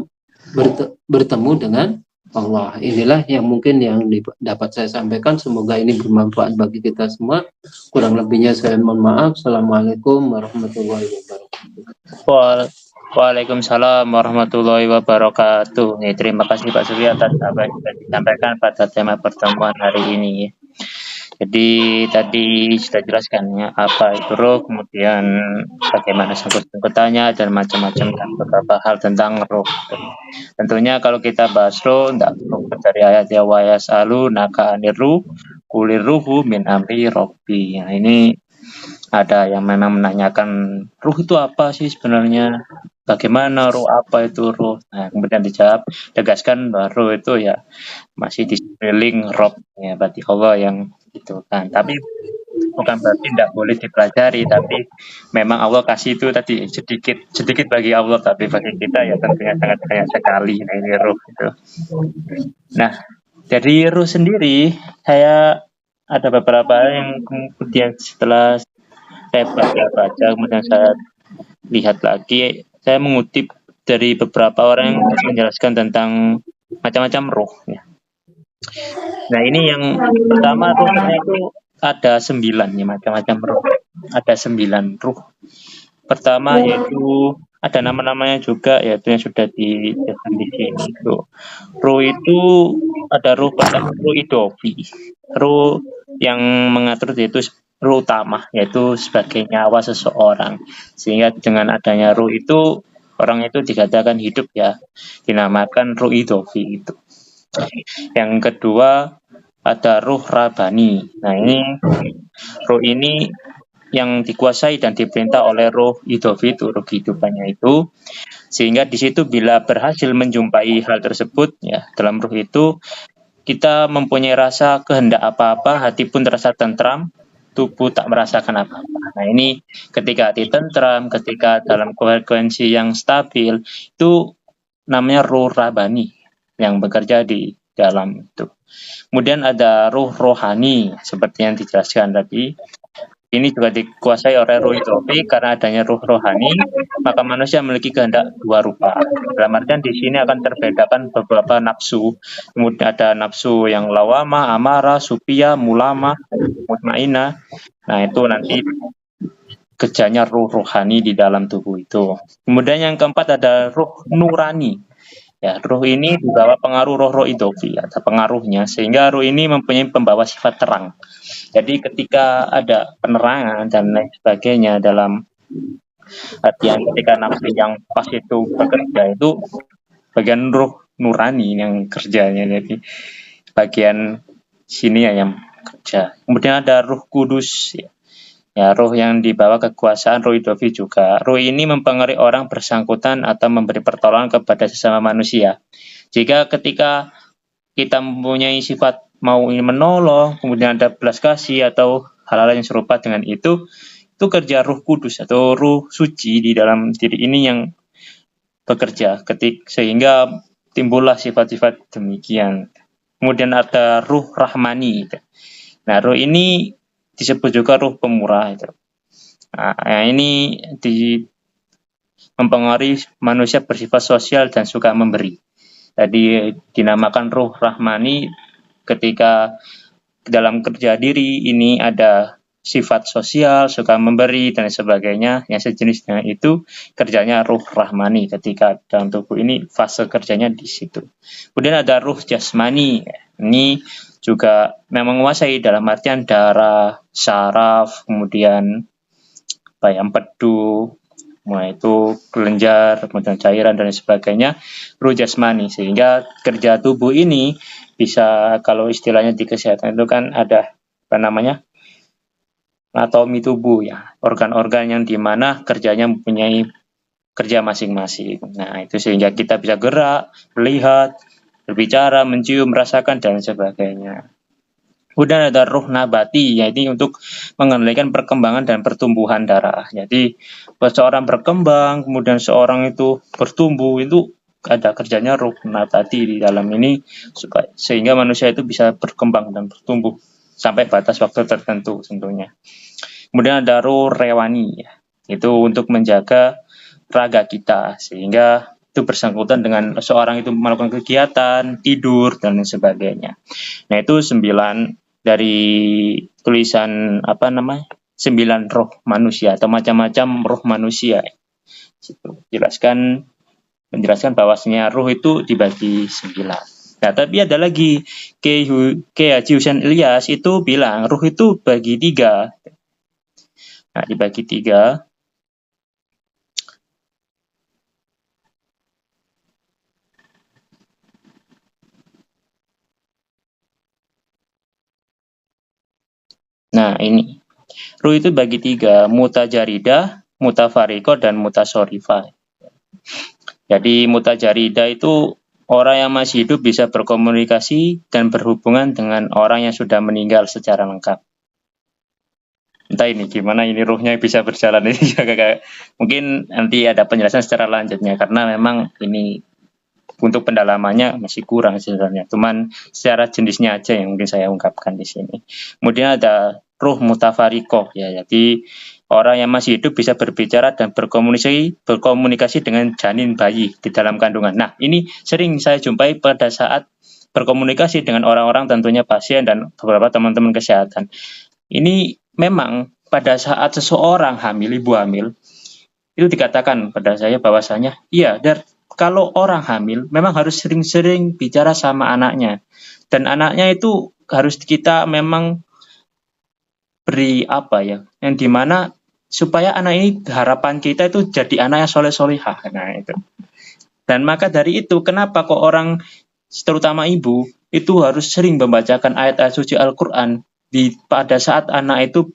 bertemu dengan Allah. Inilah yang mungkin yang dapat saya sampaikan. Semoga ini bermanfaat bagi kita semua. Kurang lebihnya saya mohon maaf. Assalamualaikum warahmatullahi wabarakatuh. Waalaikumsalam warahmatullahi wabarakatuh. Terima kasih Pak Sufi atas apa yang sudah disampaikan pada tema pertemuan hari ini. Jadi tadi sudah jelaskan, ya, apa itu roh, kemudian bagaimana sangkut-sangkutannya, dan macam-macam, dan beberapa hal tentang roh. Tentunya kalau kita bahas roh, tidak perlu dari ayat ya wa yasalu naka aniru kulir ruhu min amri robbi. Nah, ini ada yang memang menanyakan ruh itu apa sih sebenarnya, bagaimana ruh, apa itu ruh. Nah, kemudian dijawab, tegaskan bahwa ruh itu ya masih di sekeliling Rob, ya, berarti Allah yang itu kan. Tapi bukan berarti tidak boleh dipelajari, tapi memang Allah kasih itu tadi sedikit bagi Allah, tapi bagi kita ya tentunya sangat banyak sekali. Nah, ini ruh itu. Nah, dari ruh sendiri saya ada beberapa yang kemudian setelah saya baca kemudian saya lihat lagi, saya mengutip dari beberapa orang yang menjelaskan tentang macam-macam ruh, ya. Nah, ini yang pertama, ruhnya itu ada 9, ya, macam-macam ruh. Ada 9 ruh. Pertama yaitu ada nama-namanya juga, yaitu yang sudah dijelaskan di sini. Ruh itu ada ruh pertama, ruh idofi. Ruh yang mengatur yaitu ruh utama, yaitu sebagai nyawa seseorang. Sehingga dengan adanya ruh itu, orang itu dikatakan hidup ya, dinamakan ruh idofi itu. Yang kedua ada ruh rabani. Nah ini ruh ini yang dikuasai dan diperintah oleh ruh idofi itu, ruh kehidupannya itu, sehingga di situ bila berhasil menjumpai hal tersebut ya, dalam ruh itu kita mempunyai rasa kehendak apa-apa, hati pun terasa tentram, tubuh tak merasakan apa-apa. Nah ini ketika hati tentram, ketika dalam frekuensi yang stabil, itu namanya ruh rabani yang bekerja di dalam itu. Kemudian ada ruh rohani seperti yang dijelaskan tadi. Ini juga dikuasai oleh ruh idofi. Karena adanya ruh rohani, maka manusia memiliki kehendak dua rupa. Dalam artian di sini akan terbedakan beberapa nafsu. Kemudian ada nafsu yang lawama, amarah, supia, mulama, mutmainah. Nah itu nanti kerjanya ruh rohani di dalam tubuh itu. Kemudian yang keempat ada ruh nurani. Ya, ruh ini dibawa pengaruh roh-roh idofi, ada pengaruhnya, sehingga ruh ini mempunyai pembawa sifat terang. Jadi ketika ada penerangan dan lain sebagainya dalam artian ketika nafsu yang pas itu bekerja, itu bagian ruh nurani yang kerjanya, jadi bagian sini ya yang kerja. Kemudian ada ruh kudus, ya ruh yang dibawa kekuasaan ruh idofi juga. Ruh ini mempengaruhi orang bersangkutan atau memberi pertolongan kepada sesama manusia. Jika ketika kita mempunyai sifat mau ingin menolong, kemudian ada belas kasih atau hal-hal yang serupa dengan itu kerja ruh kudus atau ruh suci di dalam diri ini yang bekerja, sehingga timbullah sifat-sifat demikian. Kemudian ada ruh rahmani. Nah, ruh ini disebut juga ruh pemurah itu. Nah, ini mempengaruhi manusia bersifat sosial dan suka memberi. Jadi dinamakan ruh rahmani ketika dalam kerja diri ini ada sifat sosial, suka memberi dan sebagainya yang sejenis dengan itu, kerjanya ruh rahmani ketika dalam tubuh ini fase kerjanya di situ. Kemudian ada ruh jasmani. Ini juga memang menguasai dalam artian darah, saraf, kemudian empedu, mulai itu kelenjar, kemudian cairan dan sebagainya, ruh jasmani. Sehingga kerja tubuh ini bisa, kalau istilahnya di kesehatan itu kan ada apa namanya, anatomi tubuh ya, organ-organ yang dimana kerjanya mempunyai kerja masing-masing. Nah itu sehingga kita bisa gerak, melihat, berbicara, mencium, merasakan dan sebagainya. Kemudian ada ruh nabati, yaitu untuk mengendalikan perkembangan dan pertumbuhan darah. Jadi seorang berkembang, kemudian seorang itu bertumbuh, itu ada kerjanya ruh nabati di dalam ini, sehingga manusia itu bisa berkembang dan bertumbuh sampai batas waktu tertentu tentunya. Kemudian ada ruh rewani, itu untuk menjaga raga kita, sehingga itu bersangkutan dengan seorang itu melakukan kegiatan, tidur, dan sebagainya. Nah itu 9 dari tulisan 9 roh manusia atau macam-macam roh manusia. Menjelaskan bahwasanya roh itu dibagi 9. Nah, tapi ada lagi Kiai Haji Husain Ilyas itu bilang roh itu bagi 3. Nah, dibagi 3. Nah, ini. Ruh itu bagi 3, mutajaridah, mutafariko, dan mutasorifah. Jadi mutajarida itu orang yang masih hidup bisa berkomunikasi dan berhubungan dengan orang yang sudah meninggal secara lengkap. Entah ini gimana ini ruhnya bisa berjalan ini mungkin nanti ada penjelasan secara lanjutnya karena memang ini untuk pendalamannya masih kurang sebenarnya. Cuman secara jenisnya aja yang mungkin saya ungkapkan di sini. Kemudian ada ruh mutafarikoh ya. Jadi orang yang masih hidup bisa berbicara dan berkomunikasi dengan janin bayi di dalam kandungan. Nah, ini sering saya jumpai pada saat berkomunikasi dengan orang-orang tentunya pasien dan beberapa teman-teman kesehatan. Ini memang pada saat seseorang hamil, ibu hamil, itu dikatakan pada saya bahwasanya iya, kalau orang hamil memang harus sering-sering bicara sama anaknya. Dan anaknya itu harus kita memang beri apa ya, yang dimana supaya anak ini harapan kita itu jadi anak yang soleh-solihah. Nah itu. Dan maka dari itu kenapa kok orang terutama ibu itu harus sering membacakan ayat-ayat suci Al-Quran pada saat anak itu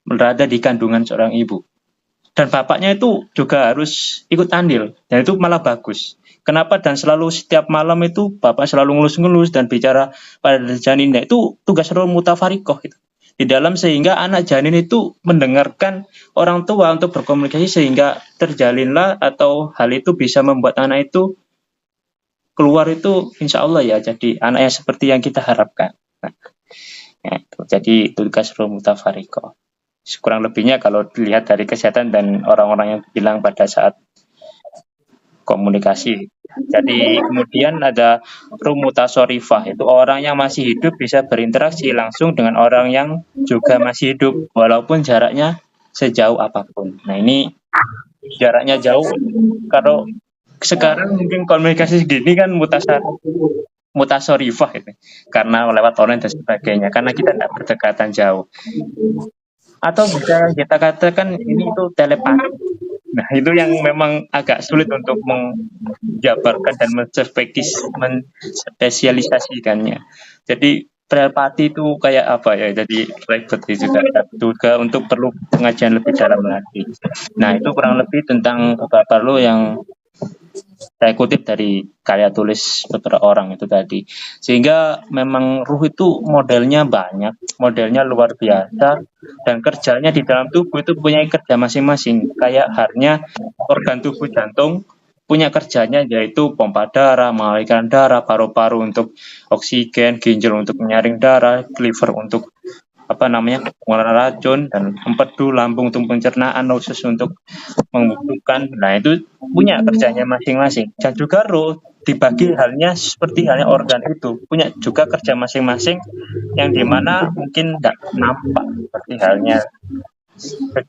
berada di kandungan seorang ibu. Dan bapaknya itu juga harus ikut andil. Dan itu malah bagus. Kenapa? Dan selalu setiap malam itu bapak selalu ngelus-ngelus dan bicara pada janinnya. Itu tugas role mutafarikoh itu. Di dalam sehingga anak janin itu mendengarkan orang tua untuk berkomunikasi sehingga terjalinlah atau hal itu bisa membuat anak itu keluar itu insya Allah ya jadi anak yang seperti yang kita harapkan. Nah, ya, itu. Jadi tugas role mutafarikoh. Kurang lebihnya kalau dilihat dari kesehatan dan orang-orang yang bilang pada saat komunikasi. Jadi kemudian ada rumutasorifah, itu orang yang masih hidup bisa berinteraksi langsung dengan orang yang juga masih hidup walaupun jaraknya sejauh apapun. Nah ini jaraknya jauh, kalau sekarang mungkin komunikasi segini kan mutasorifah itu karena lewat online dan sebagainya karena kita tidak berdekatan jauh. Atau bisa kita katakan ini itu telepati. Nah, itu yang memang agak sulit untuk menjabarkan dan menspesialisasikannya. Jadi telepati itu kayak apa ya? Jadi ribet juga untuk perlu pengajian lebih dalam lagi. Nah, itu kurang lebih tentang beberapa lo yang saya kutip dari karya tulis beberapa orang itu tadi. Sehingga memang ruh itu modelnya banyak, modelnya luar biasa, dan kerjanya di dalam tubuh itu punya kerja masing-masing. Kayak halnya organ tubuh jantung punya kerjanya yaitu pompa darah, mengalirkan darah, paru-paru untuk oksigen, ginjal untuk menyaring darah, liver untuk pengeluaran racun, dan empedu lambung untuk pencernaan, usus untuk membekukan. Nah itu punya kerjanya masing-masing. Dan juga roh dibagi halnya seperti halnya organ itu punya juga kerja masing-masing yang dimana mungkin tidak nampak seperti halnya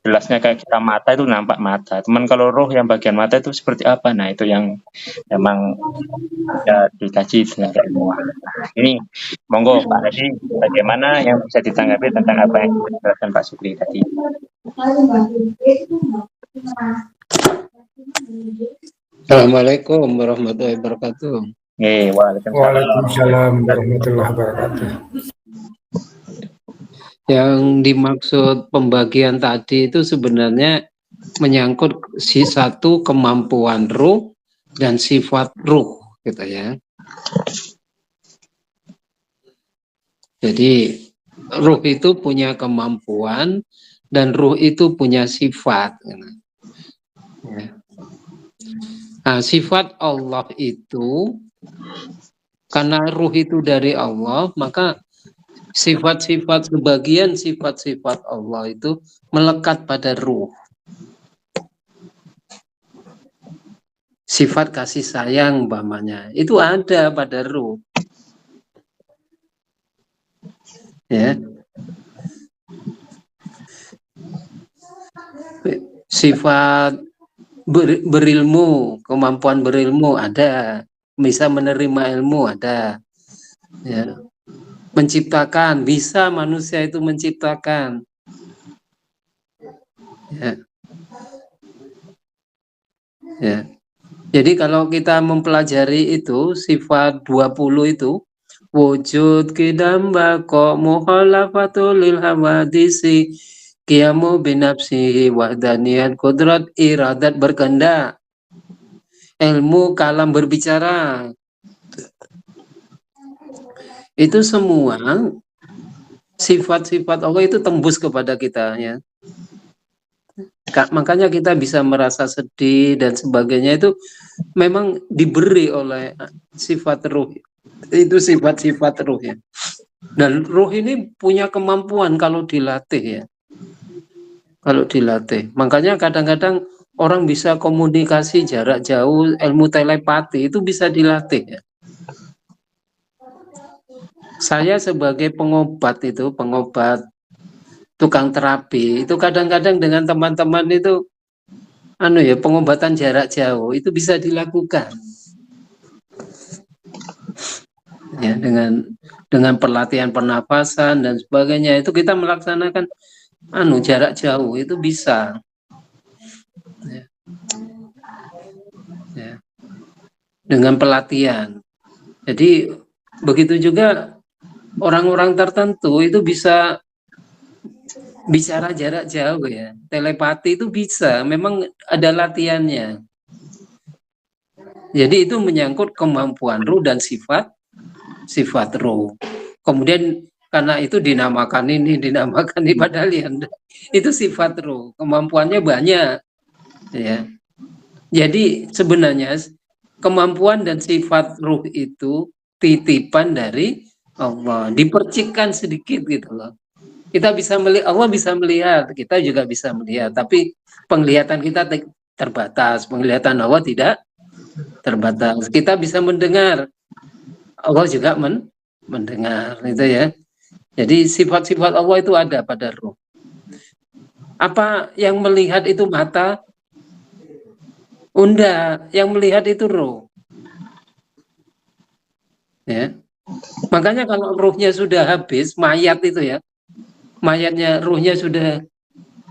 jelasnya kayak kita mata itu nampak mata. Cuman kalau roh yang bagian mata itu seperti apa? Nah itu yang memang ya dikaji dengan ilmuwan. Nah, ini monggo Pak Hadi, bagaimana yang bisa ditanggapi tentang apa yang dijelaskan Pak Sukri tadi? Assalamualaikum warahmatullahi wabarakatuh. Waalaikumsalam warahmatullahi wabarakatuh. Yang dimaksud pembagian tadi itu sebenarnya menyangkut satu kemampuan ruh dan sifat ruh gitu ya. Jadi ruh itu punya kemampuan dan ruh itu punya sifat. Ya. Nah, sifat Allah itu karena ruh itu dari Allah, maka sebagian sifat-sifat Allah itu melekat pada ruh. Sifat kasih sayang umpamanya itu ada pada ruh. Ya. Sifat berilmu, kemampuan berilmu ada, bisa menerima ilmu ada. Ya. Menciptakan, bisa manusia itu menciptakan. Ya. Ya. Jadi kalau kita mempelajari itu sifat 20 itu wujud kidam bako mukhalafatul lil hawadisi qiyamu binafsihi wahdaniyat kudrat iradat berkehendak ilmu kalam berbicara itu semua sifat-sifat Allah itu tembus kepada kita ya. Makanya kita bisa merasa sedih dan sebagainya itu memang diberi oleh sifat ruh. Itu sifat-sifat ruh ya. Dan ruh ini punya kemampuan kalau dilatih ya. Kalau dilatih. Makanya kadang-kadang orang bisa komunikasi jarak jauh, ilmu telepati itu bisa dilatih ya. Saya sebagai pengobat tukang terapi itu kadang-kadang dengan teman-teman itu pengobatan jarak jauh itu bisa dilakukan ya dengan pelatihan pernapasan dan sebagainya, itu kita melaksanakan jarak jauh itu bisa. Ya. Ya. Dengan pelatihan. Jadi begitu juga orang-orang tertentu itu bisa bicara jarak jauh ya. Telepati itu bisa, memang ada latihannya. Jadi itu menyangkut kemampuan ruh dan sifat ruh. Kemudian karena itu dinamakan ini padahal itu sifat ruh. Kemampuannya banyak ya. Jadi sebenarnya kemampuan dan sifat ruh itu titipan dari Allah, dipercikkan sedikit gitu loh. Kita bisa melihat, Allah bisa melihat, kita juga bisa melihat, tapi penglihatan kita terbatas, penglihatan Allah tidak terbatas. Kita bisa mendengar, Allah juga mendengar, itu ya. Jadi sifat-sifat Allah itu ada pada ruh. Apa yang melihat itu mata? Unda, yang melihat itu ruh. Ya. Makanya kalau ruhnya sudah habis, mayat itu ya, mayatnya ruhnya sudah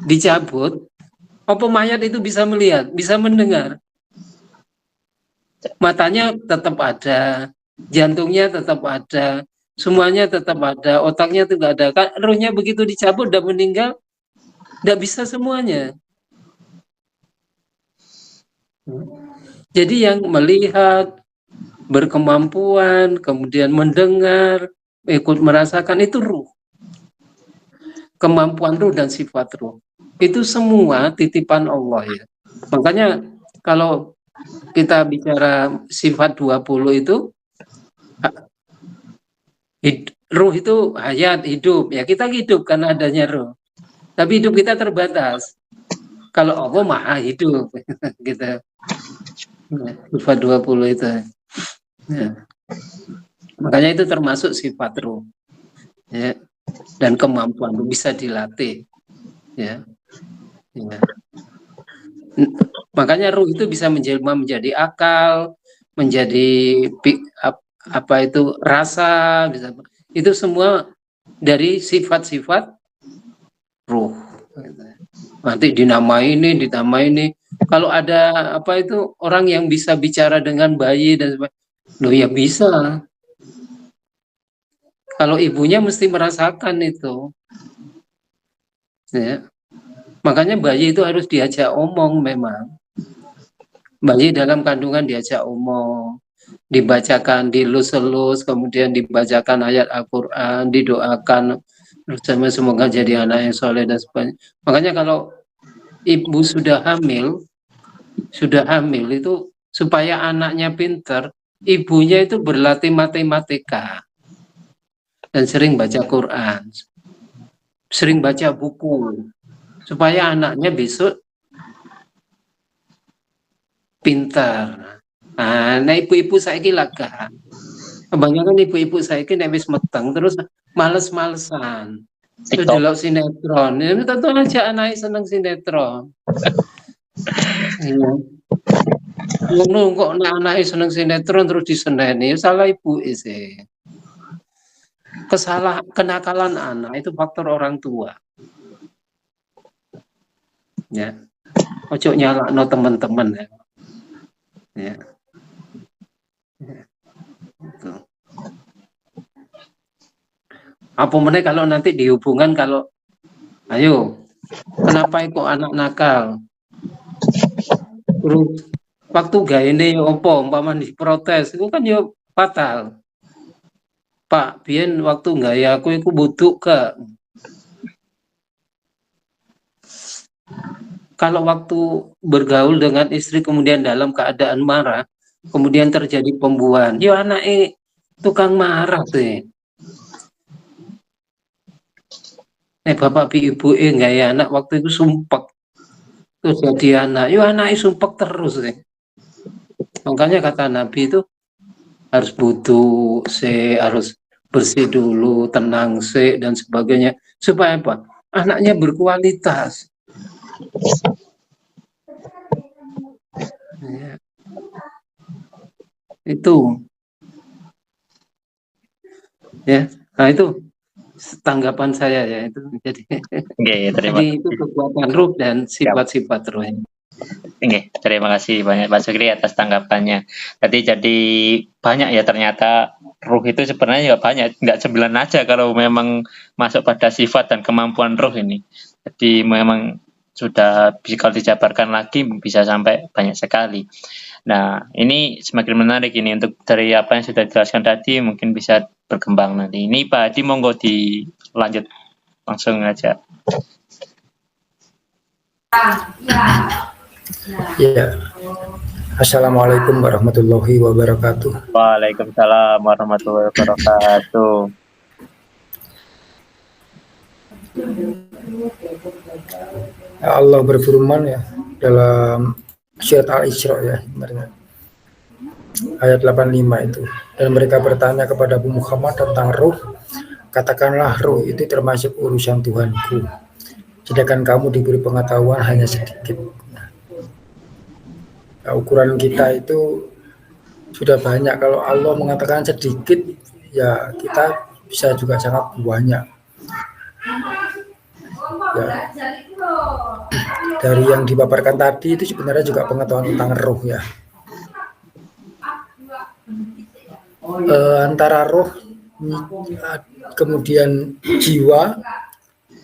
dicabut, apa mayat itu bisa melihat, bisa mendengar? Matanya tetap ada, jantungnya tetap ada, semuanya tetap ada, otaknya juga ada. Ruhnya begitu dicabut dan meninggal, tidak bisa semuanya. Jadi yang melihat, berkemampuan, kemudian mendengar, ikut merasakan itu ruh. Kemampuan ruh dan sifat ruh. Itu semua titipan Allah ya. Makanya kalau kita bicara sifat 20 itu, ruh itu hayat, hidup. Ya kita hidup karena adanya ruh. Tapi hidup kita terbatas. Kalau Allah maha hidup. Gitu. Sifat 20 itu. Ya. Makanya itu termasuk sifat ruh. Ya. Dan kemampuan bisa dilatih. Ya. Ya. Makanya ruh itu bisa menjelma menjadi akal, menjadi apa itu rasa, bisa. Itu semua dari sifat-sifat ruh. Nanti dinamai ini. Kalau ada apa itu orang yang bisa bicara dengan bayi dan sebagainya, loh ya bisa. Kalau ibunya mesti merasakan itu. Ya. Makanya bayi itu harus diajak omong memang. Bayi dalam kandungan diajak omong, dibacakan, dilus-elus, kemudian dibacakan ayat Al-Quran, didoakan, semoga jadi anak yang soleh dan sebagainya. Makanya kalau ibu sudah hamil itu supaya anaknya pinter, ibunya itu berlatih matematika dan sering baca Quran, sering baca buku, supaya anaknya besok pintar. Nah ibu-ibu saiki laga. Kebanyakan ibu-ibu saiki nek wis meteng terus males-malesan. Terus delok sinetron. Ya tentu aja anaknya seneng sinetron. Ngono kok nek anaknya seneng sinetron terus diseneni, salah ibu sih. Kenakalan anak itu faktor orang tua. Ya. Ojo nyalakno teman-teman ya. Ya. Gitu. Apa meneh kalau nanti dihubungan kalau ayo kenapa kok anak nakal? Terus waktu gaene opo umpama diprotes itu kan yo fatal. Pak, biyen waktu gaya aku iku buduk ke. Kalau waktu bergaul dengan istri kemudian dalam keadaan marah, kemudian terjadi pembuahan, yo anake tukang marah sih. Bapak ibu gaya anak waktu itu sumpek. Terus jadi anak, yo anaknya sumpek terus sih. Makanya kata Nabi itu harus butuh, harus bersih dulu, tenang dan sebagainya. Supaya apa? Anaknya berkualitas. Ya. Itu. Ya, nah itu tanggapan saya ya itu. Jadi, terima itu kasih. kekuatan ruh dan Ya, sifat-sifat roh. terima kasih banyak Pak Sugri atas tanggapannya. Jadi banyak ya ternyata ruh itu sebenarnya banyak, nggak 9 aja kalau memang masuk pada sifat dan kemampuan ruh ini. Jadi memang sudah kalau dijabarkan lagi bisa sampai banyak sekali. Nah, ini semakin menarik ini untuk dari apa yang sudah dijelaskan tadi mungkin bisa berkembang nanti. Ini Pak Hadi monggo dilanjut langsung aja. Ya. Assalamualaikum warahmatullahi wabarakatuh. Waalaikumsalam warahmatullahi wabarakatuh. Allah berfirman ya dalam surat Al-Isra ya sebenarnya ayat 85 itu. Dan mereka bertanya kepada Abu Muhammad tentang ruh. Katakanlah ruh itu termasuk urusan Tuhanku. Sedangkan kamu diberi pengetahuan hanya sedikit. Nah, ukuran kita itu sudah banyak. Kalau Allah mengatakan sedikit, ya kita bisa juga sangat banyak. Ya. Dari yang dipaparkan tadi itu sebenarnya juga pengetahuan tentang roh ya. Antara roh kemudian jiwa,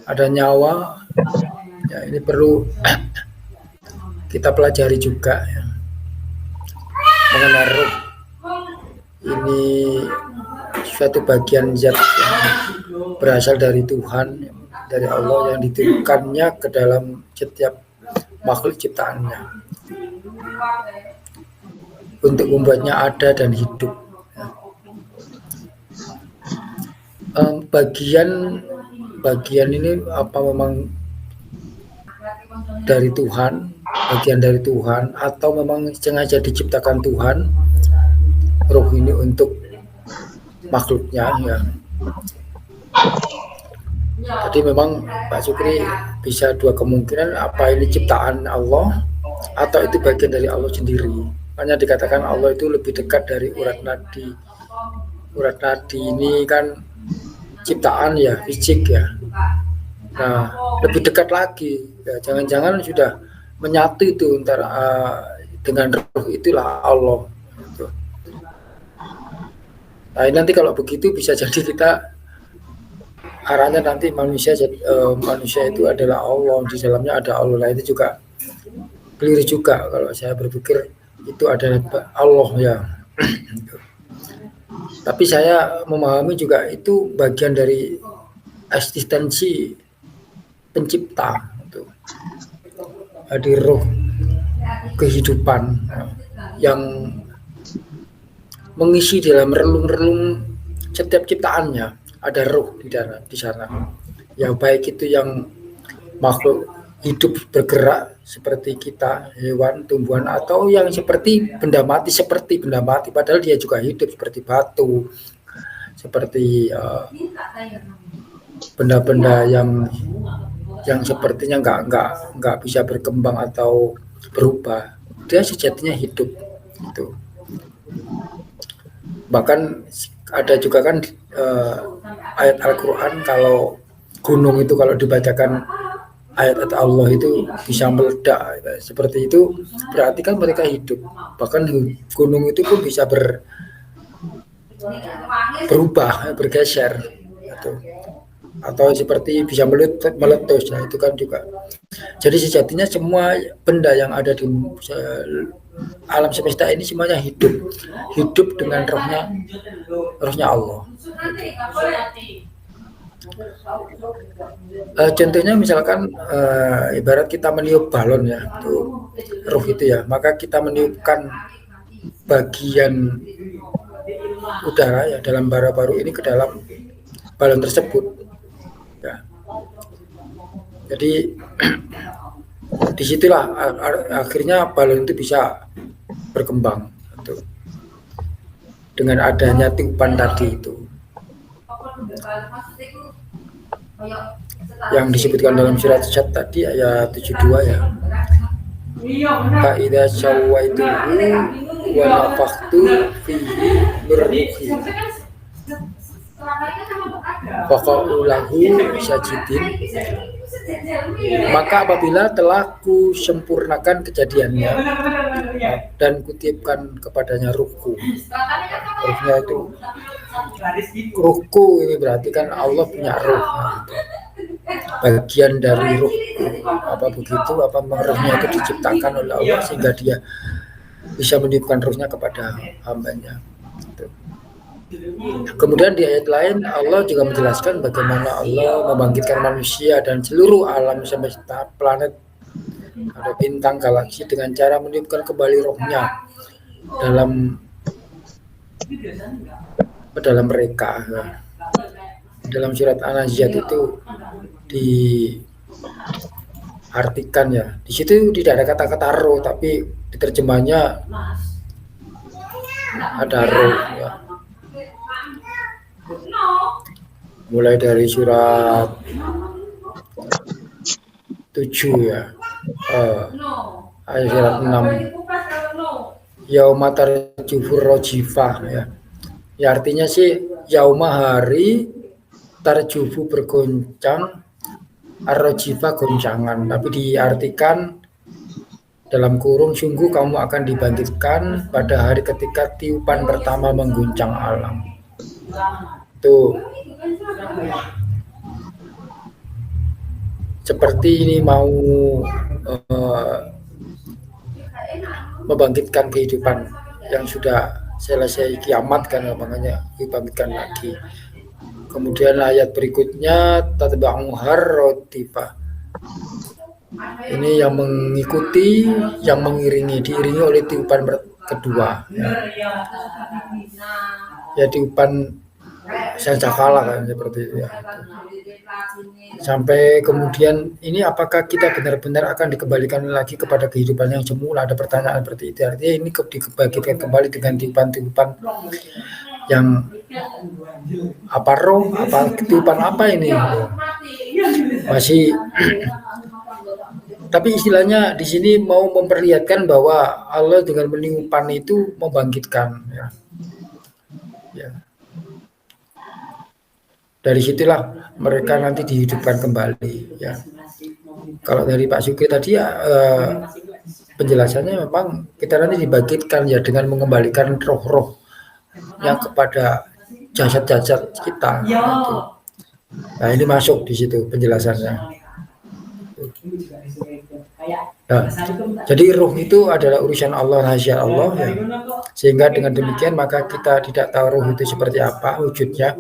ada nyawa, ya ini perlu kita pelajari juga ya. Mengenai roh ini suatu bagian zat yang berasal dari Tuhan, dari Allah yang ditiupkannya ke dalam setiap makhluk ciptaannya untuk membuatnya ada dan hidup. Bagian ini apa memang dari Tuhan, bagian dari Tuhan, atau memang sengaja diciptakan Tuhan roh ini untuk makhluknya ya. Jadi memang Pak Sugri bisa dua kemungkinan, apa ini ciptaan Allah atau itu bagian dari Allah sendiri. Makanya dikatakan Allah itu lebih dekat dari urat nadi. Urat nadi ini kan ciptaan ya, fisik ya. Nah, lebih dekat lagi. Ya, jangan-jangan sudah menyatu itu antara dengan roh itulah Allah. Gitu. Nah, nanti kalau begitu bisa jadi kita arahnya nanti manusia itu adalah Allah, di dalamnya ada Allah. Nah, itu juga keliru juga kalau saya berpikir itu adalah Allah ya. Tapi saya memahami juga itu bagian dari eksistensi pencipta itu. Di roh kehidupan yang mengisi dalam relung-relung setiap ciptaannya, ada roh di sana. Ya baik itu yang makhluk hidup bergerak seperti kita, hewan, tumbuhan, atau yang seperti benda mati padahal dia juga hidup seperti batu, seperti benda-benda yang sepertinya nggak bisa berkembang atau berubah, dia sejatinya hidup itu. Bahkan ada juga kan ayat Al-Quran kalau gunung itu kalau dibacakan ayat Allah itu bisa meledak seperti itu, berarti kan mereka hidup. Bahkan gunung itu pun bisa berubah, bergeser gitu. Atau seperti bisa meletus, nah itu kan juga. Jadi sejatinya semua benda yang ada di alam semesta ini semuanya hidup dengan rohnya Allah. Contohnya misalkan ibarat kita meniup balon ya, itu ruh itu ya, maka kita meniupkan bagian udara ya dalam paru-paru ini ke dalam balon tersebut ya. Jadi disitulah akhirnya balon itu bisa berkembang gitu, dengan adanya tiupan tadi itu yang disebutkan dalam surat Syad tadi ayat 72 ya. Fa idza sawaituhu wa nafakhtu fihi min ruhi. Faqaulahu sajidin, maka apabila telah ku sempurnakan kejadiannya dan kutiupkan kepadanya ruku. Ruhnya itu ruhku, ini berarti kan Allah punya ruh, bagian dari ruh. Apa begitu? Apa ruhnya itu diciptakan oleh Allah sehingga dia bisa meniupkan ruhnya kepada hambanya. Kemudian di ayat lain Allah juga menjelaskan bagaimana Allah membangkitkan manusia dan seluruh alam semesta, planet, ada bintang, galaksi dengan cara meniupkan kembali rohnya dalam mereka. Dalam surat An-Naziat itu diartikan ya. Di situ tidak ada kata-kata roh, tapi diterjemahnya ada roh ya. Mulai dari surat 7 ya, ayat surat 6, yauma tarjufur rojifah ya. Ya artinya sih yauma hari, tarjufu bergoncang, ar-rojifah goncangan, tapi diartikan dalam kurung sungguh kamu akan dibangkitkan pada hari ketika tiupan pertama mengguncang alam. Tuh. Seperti ini mau membangkitkan kehidupan yang sudah selesai kiamat kan, makanya dibangkitkan lagi. Kemudian ayat berikutnya tatba'u harrotifa. Ini yang mengikuti, yang mengiringi, diiringi oleh tiupan kedua. Ya tiupan sangcakala kan, seperti itu ya. Sampai kemudian ini apakah kita benar-benar akan dikembalikan lagi kepada kehidupan yang semula? Ada pertanyaan seperti itu. Artinya ini dikembalikan kembali dengan tiupan-tiupan yang apa roh, apa tiupan apa ini? Masih tapi istilahnya di sini mau memperlihatkan bahwa Allah dengan meniupan itu membangkitkan ya. Ya. Dari situlah mereka nanti dihidupkan kembali ya. Kalau dari Pak Sukri tadi ya, penjelasannya memang kita nanti dibangkitkan ya dengan mengembalikan roh-roh yang kepada jasad-jasad kita gitu. Nah ini masuk di situ penjelasannya. Nah, jadi ruh itu adalah urusan Allah, rahasia Allah ya. Sehingga dengan demikian maka kita tidak tahu ruh itu seperti apa wujudnya.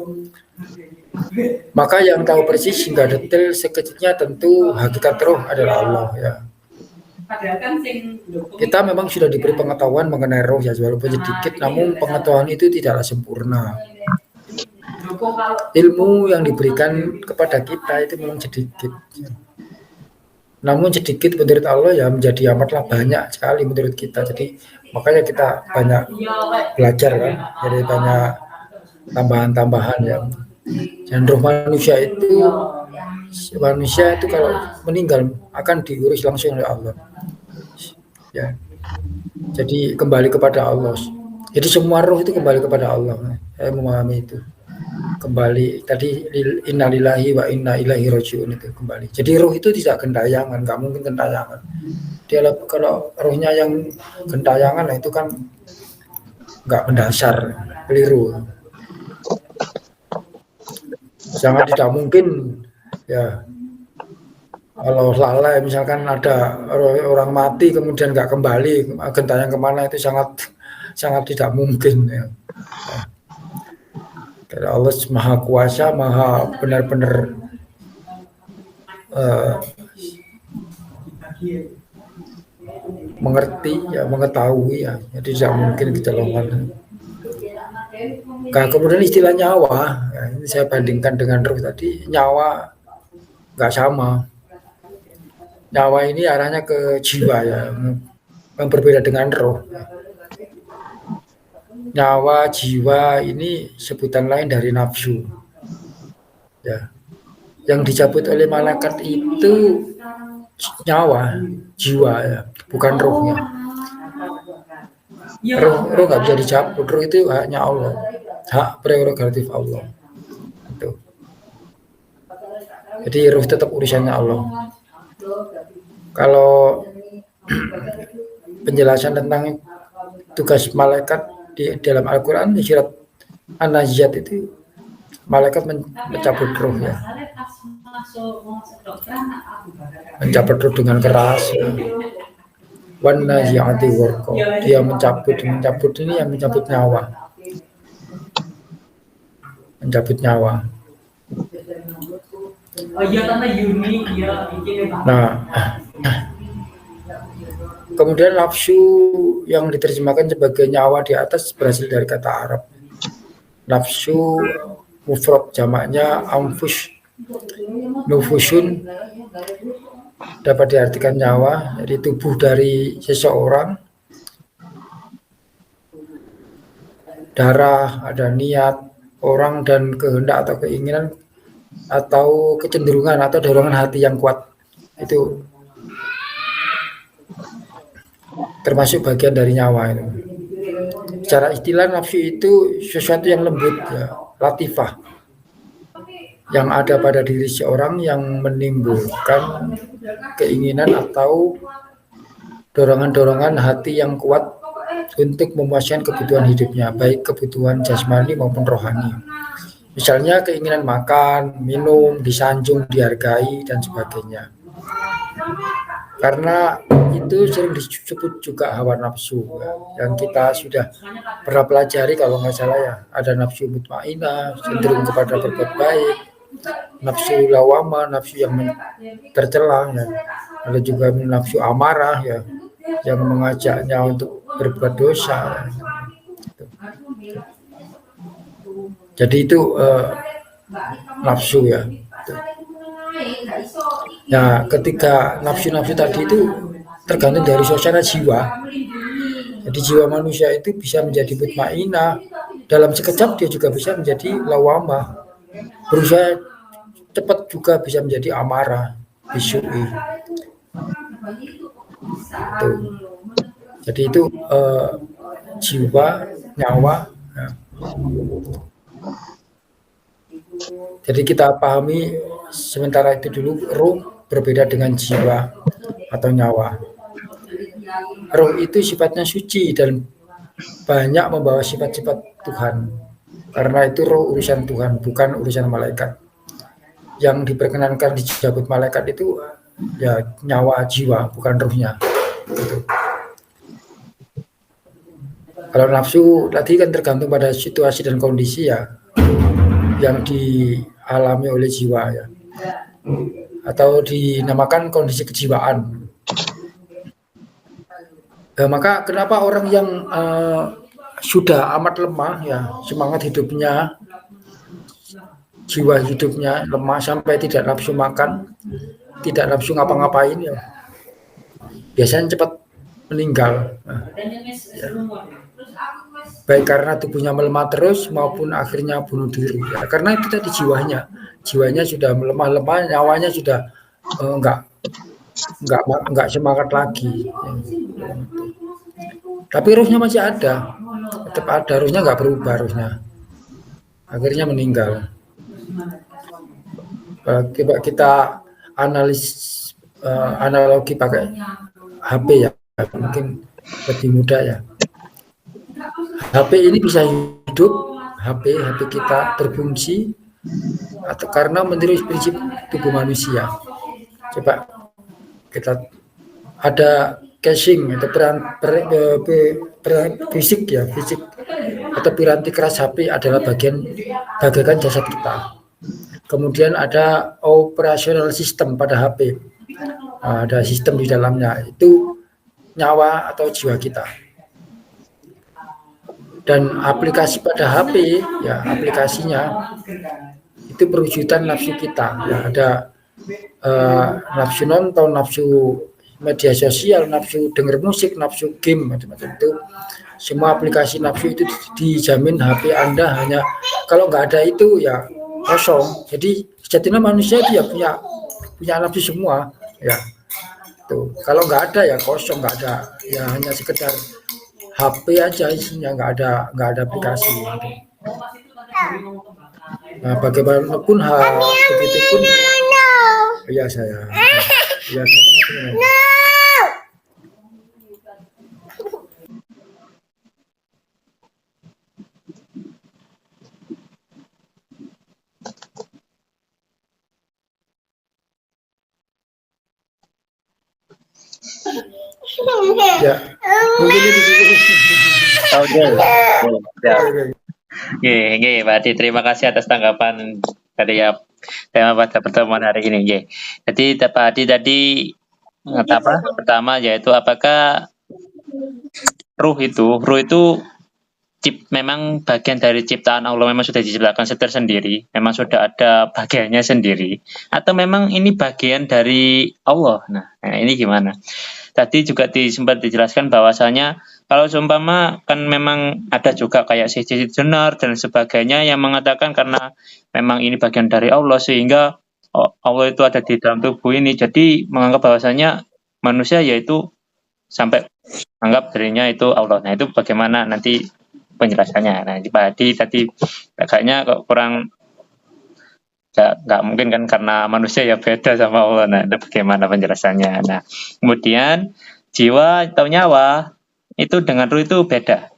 Maka yang tahu persis hingga detail sekecilnya tentu hakikat roh adalah Allah ya. Kita memang sudah diberi pengetahuan mengenai roh ya, walaupun sedikit, namun pengetahuan itu tidaklah sempurna. Ilmu yang diberikan kepada kita itu memang sedikit. Namun sedikit menurut Allah ya menjadi amatlah banyak sekali menurut kita. Jadi makanya kita banyak belajar kan, jadi banyak tambahan-tambahan ya. Dan roh manusia itu kalau meninggal akan diurus langsung oleh Allah. Ya. Jadi kembali kepada Allah. Jadi semua roh itu kembali kepada Allah. Saya memahami itu. Kembali tadi innalillahi wa inna ilaihi rajiun itu kembali. Jadi roh itu tidak gentayangan, nggak mungkin gentayangan. Dia kalau rohnya yang gentayangan itu kan nggak mendasar, keliru. Sangat tidak mungkin ya, kalau lalai misalkan ada orang mati kemudian nggak kembali, gentayang kemana, itu sangat tidak mungkin ya. Karena Allah Maha Kuasa, Maha benar-benar mengerti ya, mengetahui ya, jadi tidak mungkin kecolongan. Nah, kemudian istilah nyawa, ya, ini saya bandingkan dengan roh tadi, nyawa nggak sama. Nyawa ini arahnya ke jiwa ya, yang berbeda dengan roh. Nyawa, jiwa ini sebutan lain dari nafsu. Ya, yang dicabut oleh malaikat itu nyawa, jiwa ya, bukan rohnya. Roh nggak bisa dicabut, roh itu haknya Allah, hak prerogatif Allah. Jadi ruh tetap urusannya Allah. Kalau penjelasan tentang tugas malaikat di dalam Al-Quran di surat An-Naziat itu malaikat mencabut roh ya, mencabut roh dengan keras ya. Wan nazi'ati gharqa, dia mencabut ini yang mencabut nyawa, Nah, kemudian nafsu yang diterjemahkan sebagai nyawa di atas berasal dari kata Arab. Nafsu mufrad jamaknya anfus. Nufusun dapat diartikan nyawa, jadi tubuh dari seseorang. Darah, ada niat orang dan kehendak atau keinginan atau kecenderungan atau dorongan hati yang kuat. Itu termasuk bagian dari nyawa itu. Secara istilah nafsu itu sesuatu yang lembut ya, latifah, yang ada pada diri seorang yang menimbulkan keinginan atau dorongan-dorongan hati yang kuat untuk memuaskan kebutuhan hidupnya, baik kebutuhan jasmani maupun rohani. Misalnya keinginan makan, minum, disanjung, dihargai, dan sebagainya. Karena itu sering disebut juga hawa nafsu ya, yang kita sudah pernah pelajari kalau nggak salah ya. Ada nafsu mutmainah, cenderung kepada berbuat baik, nafsu lawama, nafsu yang tercela ya. Ada juga nafsu amarah ya, yang mengajaknya untuk berbuat dosa. Jadi itu nafsu ya. Nah, ketika nafsu-nafsu tadi itu tergantung dari suasana jiwa. Jadi jiwa manusia itu bisa menjadi mutmainah, dalam sekejap dia juga bisa menjadi lawamah. Berusaha cepat juga bisa menjadi amarah, bisyu'i. Jadi itu jiwa, nyawa. Ya. Jadi kita pahami sementara itu dulu ruh berbeda dengan jiwa atau nyawa. Ruh itu sifatnya suci dan banyak membawa sifat-sifat Tuhan. Karena itu ruh urusan Tuhan, bukan urusan malaikat. Yang diperkenankan dijabut malaikat itu ya nyawa jiwa, bukan ruhnya. Gitu. Kalau nafsu tadi kan tergantung pada situasi dan kondisi ya, yang dialami oleh jiwa ya, atau dinamakan kondisi kejiwaan. Maka kenapa orang yang sudah amat lemah ya, semangat hidupnya, jiwa hidupnya lemah sampai tidak nafsu makan, tidak nafsu ngapa-ngapain ya, biasanya cepat meninggal. Ya. Baik karena tubuhnya melemah terus maupun akhirnya bunuh diri ya, karena itu tadi jiwanya sudah melemah, nyawanya sudah enggak semangat lagi ya. Tapi ruhnya masih ada, tetap ada, ruhnya enggak berubah, ruhnya akhirnya meninggal. Coba kita analogi pakai HP ya, mungkin lebih mudah ya. HP ini bisa hidup, HP kita berfungsi atau karena menurut prinsip tubuh manusia. Coba kita ada casing atau fisik atau piranti keras HP adalah bagaikan jasad kita. Kemudian ada operational system pada HP, ada sistem di dalamnya, itu nyawa atau jiwa kita. Dan aplikasi pada HP ya, aplikasinya itu perwujudan nafsu kita ya, ada nafsu nonton, nafsu media sosial, nafsu dengar musik, nafsu game, macam-macam itu. Semua aplikasi nafsu itu dijamin HP Anda hanya, kalau nggak ada itu ya kosong. Jadi sejatinya manusia itu ya punya nafsu semua ya. Tuh, kalau nggak ada ya kosong, nggak ada ya, hanya sekedar HP aja isinya, nggak ada aplikasi. Nah, bagaimanapun begitupun Iya saya. Iya nanti ngapain? Ya, mungkin itu dulu. Oke. Ya. Oke. Oke, Pak Adi, terima kasih atas tanggapan dari ya tema pada pertemuan hari ini. Oke. Jadi Pak Adi tadi apa? Pertama yaitu apakah ruh itu memang bagian dari ciptaan Allah, memang sudah diciptakan tersendiri, memang sudah ada bagiannya sendiri, atau memang ini bagian dari Allah. Nah, ini gimana? Tadi juga sempat dijelaskan bahwasanya kalau seumpama kan memang ada juga kayak sisi jenar dan sebagainya yang mengatakan karena memang ini bagian dari Allah sehingga Allah itu ada di dalam tubuh ini, jadi menganggap bahwasanya manusia yaitu sampai anggap dirinya itu Allah. Nah, itu bagaimana nanti penjelasannya? Nah, Pak Hadi tadi agaknya kok kurang, nggak mungkin kan karena manusia ya beda sama Allah. Nah, itu bagaimana penjelasannya? Nah, kemudian jiwa atau nyawa itu dengan ruh itu beda.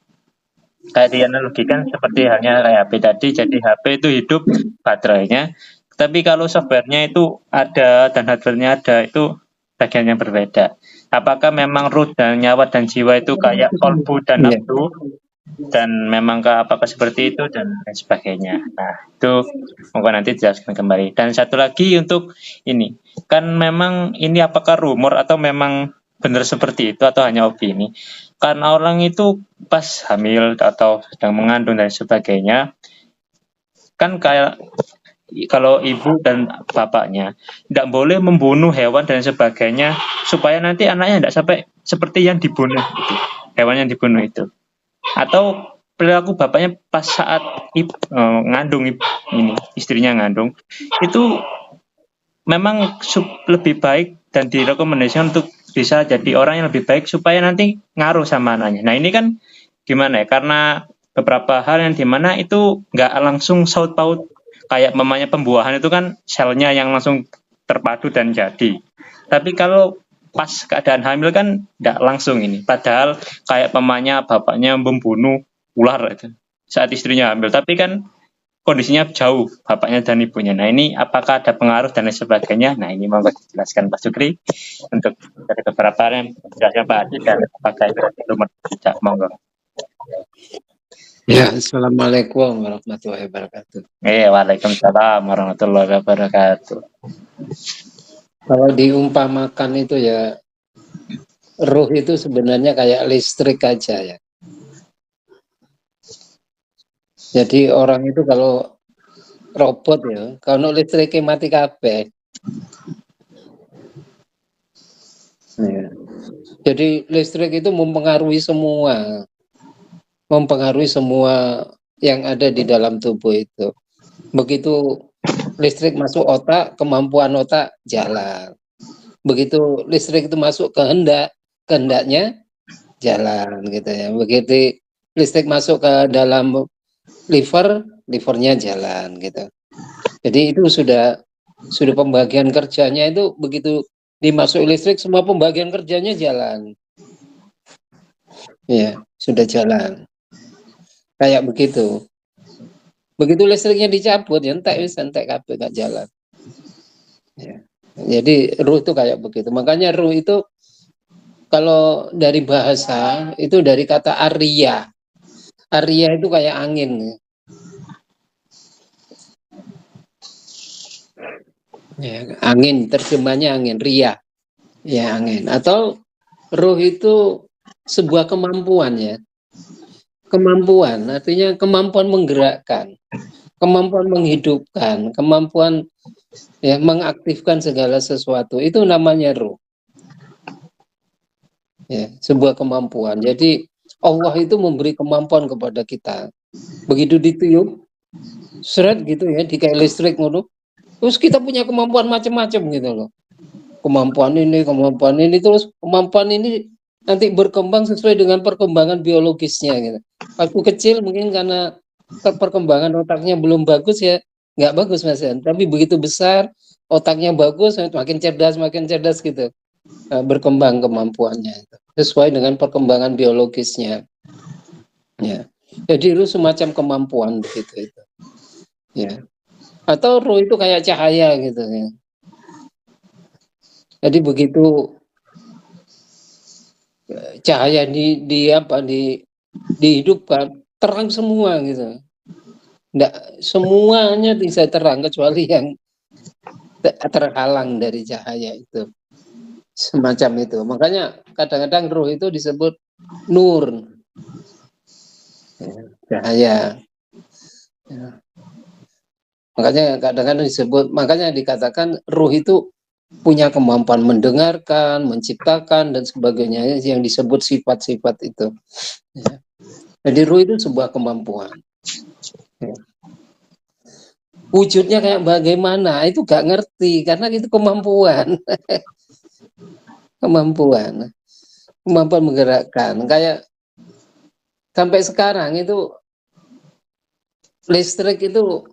Kayak dianalogikan seperti halnya kayak HP tadi, jadi HP itu hidup baterainya, tapi kalau softwarenya itu ada dan hardwarenya ada, itu bagian yang berbeda. Apakah memang ruh dan nyawa dan jiwa itu kayak kolbu dan Iya. nafsu, dan memangkah apakah seperti itu dan lain sebagainya. Nah, itu mungkin nanti dijelaskan kembali. Dan satu lagi untuk ini, kan memang ini apakah rumor atau memang benar seperti itu atau hanya opini? Karena orang itu pas hamil atau sedang mengandung dan sebagainya, kan kayak kalau ibu dan bapaknya tidak boleh membunuh hewan dan sebagainya supaya nanti anaknya tidak sampai seperti yang dibunuh itu, hewan yang dibunuh itu. Atau perilaku bapaknya pas saat ngandung ini, istrinya ngandung, itu memang lebih baik dan direkomendasikan untuk bisa jadi orang yang lebih baik supaya nanti ngaruh sama anaknya. Nah, ini kan gimana ya, karena beberapa hal yang dimana itu nggak langsung saut paut, kayak mamanya pembuahan itu kan selnya yang langsung terpadu dan jadi. Tapi kalau pas keadaan hamil kan nggak langsung ini. Padahal kayak pemanya bapaknya membunuh ular itu saat istrinya hamil. Tapi kan kondisinya jauh bapaknya dan ibunya. Nah, ini apakah ada pengaruh dan lain sebagainya? Nah, ini mau dijelaskan Pak Sukri untuk dari beberapa yang dijelaskan Pak Adi dan apakah itu tidak, monggo. Ya, assalamualaikum warahmatullahi wabarakatuh. Waalaikumsalam warahmatullahi wabarakatuh. Kalau diumpamakan itu ya, ruh itu sebenarnya kayak listrik aja ya. Jadi orang itu kalau robot ya, kalau listriknya mati kabeh. Ya. Jadi listrik itu mempengaruhi semua yang ada di dalam tubuh itu. Begitu listrik masuk otak, kemampuan otak jalan. Begitu listrik itu masuk kehendaknya jalan gitu ya. Begitu listrik masuk ke dalam livernya jalan gitu. Jadi itu sudah pembagian kerjanya itu begitu dimasuk listrik, semua pembagian kerjanya jalan. Ya, sudah jalan. Kayak begitu. Begitu listriknya dicabut, ya entek kabeh gak jalan. Ya. Jadi ruh itu kayak begitu. Makanya ruh itu kalau dari bahasa itu dari kata arya. Arya itu kayak angin. Ya, angin, terjemahnya angin, ria. Ya, angin. Atau ruh itu sebuah kemampuan ya. Kemampuan artinya kemampuan menggerakkan, kemampuan menghidupkan, kemampuan ya mengaktifkan segala sesuatu. Itu namanya ruh. Ya, sebuah kemampuan. Jadi Allah itu memberi kemampuan kepada kita. Begitu ditiup, seret gitu ya, di kayak listrik ngono. Terus kita punya kemampuan macam-macam gitu loh. Kemampuan ini, terus kemampuan ini nanti berkembang sesuai dengan perkembangan biologisnya gitu. Waktu kecil mungkin karena perkembangan otaknya belum bagus ya, nggak bagus Mas Yan. Tapi begitu besar, otaknya bagus, makin cerdas gitu. Berkembang kemampuannya itu. Sesuai dengan perkembangan biologisnya. Ya. Jadi itu semacam kemampuan begitu itu. Ya. Atau ruh itu kayak cahaya gitu ya. Jadi begitu cahaya dihidupkan, terang semua gitu. Nggak semuanya bisa terang kecuali yang terhalang dari cahaya itu. Semacam itu. Makanya kadang-kadang ruh itu disebut nur. Ya, cahaya. Ya. Makanya kadang-kadang disebut, makanya dikatakan ruh itu punya kemampuan mendengarkan, menciptakan dan sebagainya yang disebut sifat-sifat itu. Ya. Jadi ruh itu sebuah kemampuan. Ya. Wujudnya kayak bagaimana itu gak ngerti karena itu kemampuan. kemampuan menggerakkan. Kayak sampai sekarang itu listrik itu,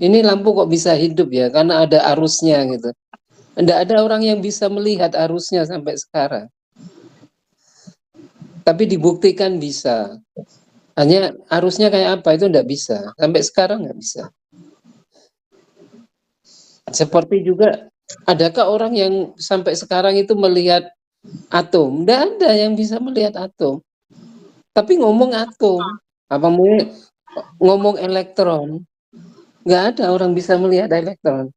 ini lampu kok bisa hidup ya karena ada arusnya gitu. Tidak ada orang yang bisa melihat arusnya sampai sekarang. Tapi dibuktikan bisa. Hanya arusnya kayak apa itu tidak bisa. Sampai sekarang nggak bisa. Seperti juga, adakah orang yang sampai sekarang itu melihat atom? Tidak ada yang bisa melihat atom. Tapi ngomong atom, apa ngomong elektron, nggak ada orang bisa melihat elektron.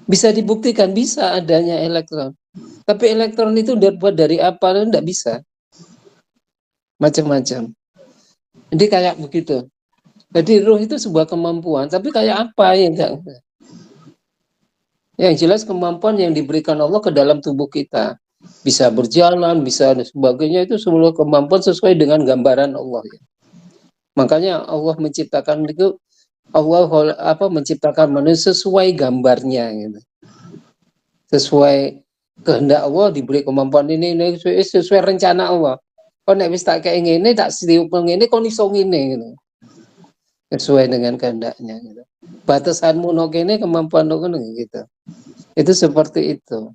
Bisa dibuktikan bisa adanya elektron. Tapi elektron itu dibuat dari apa? Tidak bisa. Macam-macam. Jadi kayak begitu. Jadi ruh itu sebuah kemampuan. Tapi kayak apa ya? Yang jelas kemampuan yang diberikan Allah ke dalam tubuh kita. Bisa berjalan, bisa dan sebagainya, itu semua kemampuan sesuai dengan gambaran Allah. Ya. Makanya Allah menciptakan itu, Allah menciptakan manusia sesuai gambarnya. Gitu. Sesuai kehendak Allah diberi kemampuan ini sesuai rencana Allah. Kau nek wis tak kayak ngene, tak setiup ngene, kau iso ngene gitu. Sesuai dengan kehendaknya gitu. Batasanmu no kene, kemampuan no kene gitu. Itu seperti itu.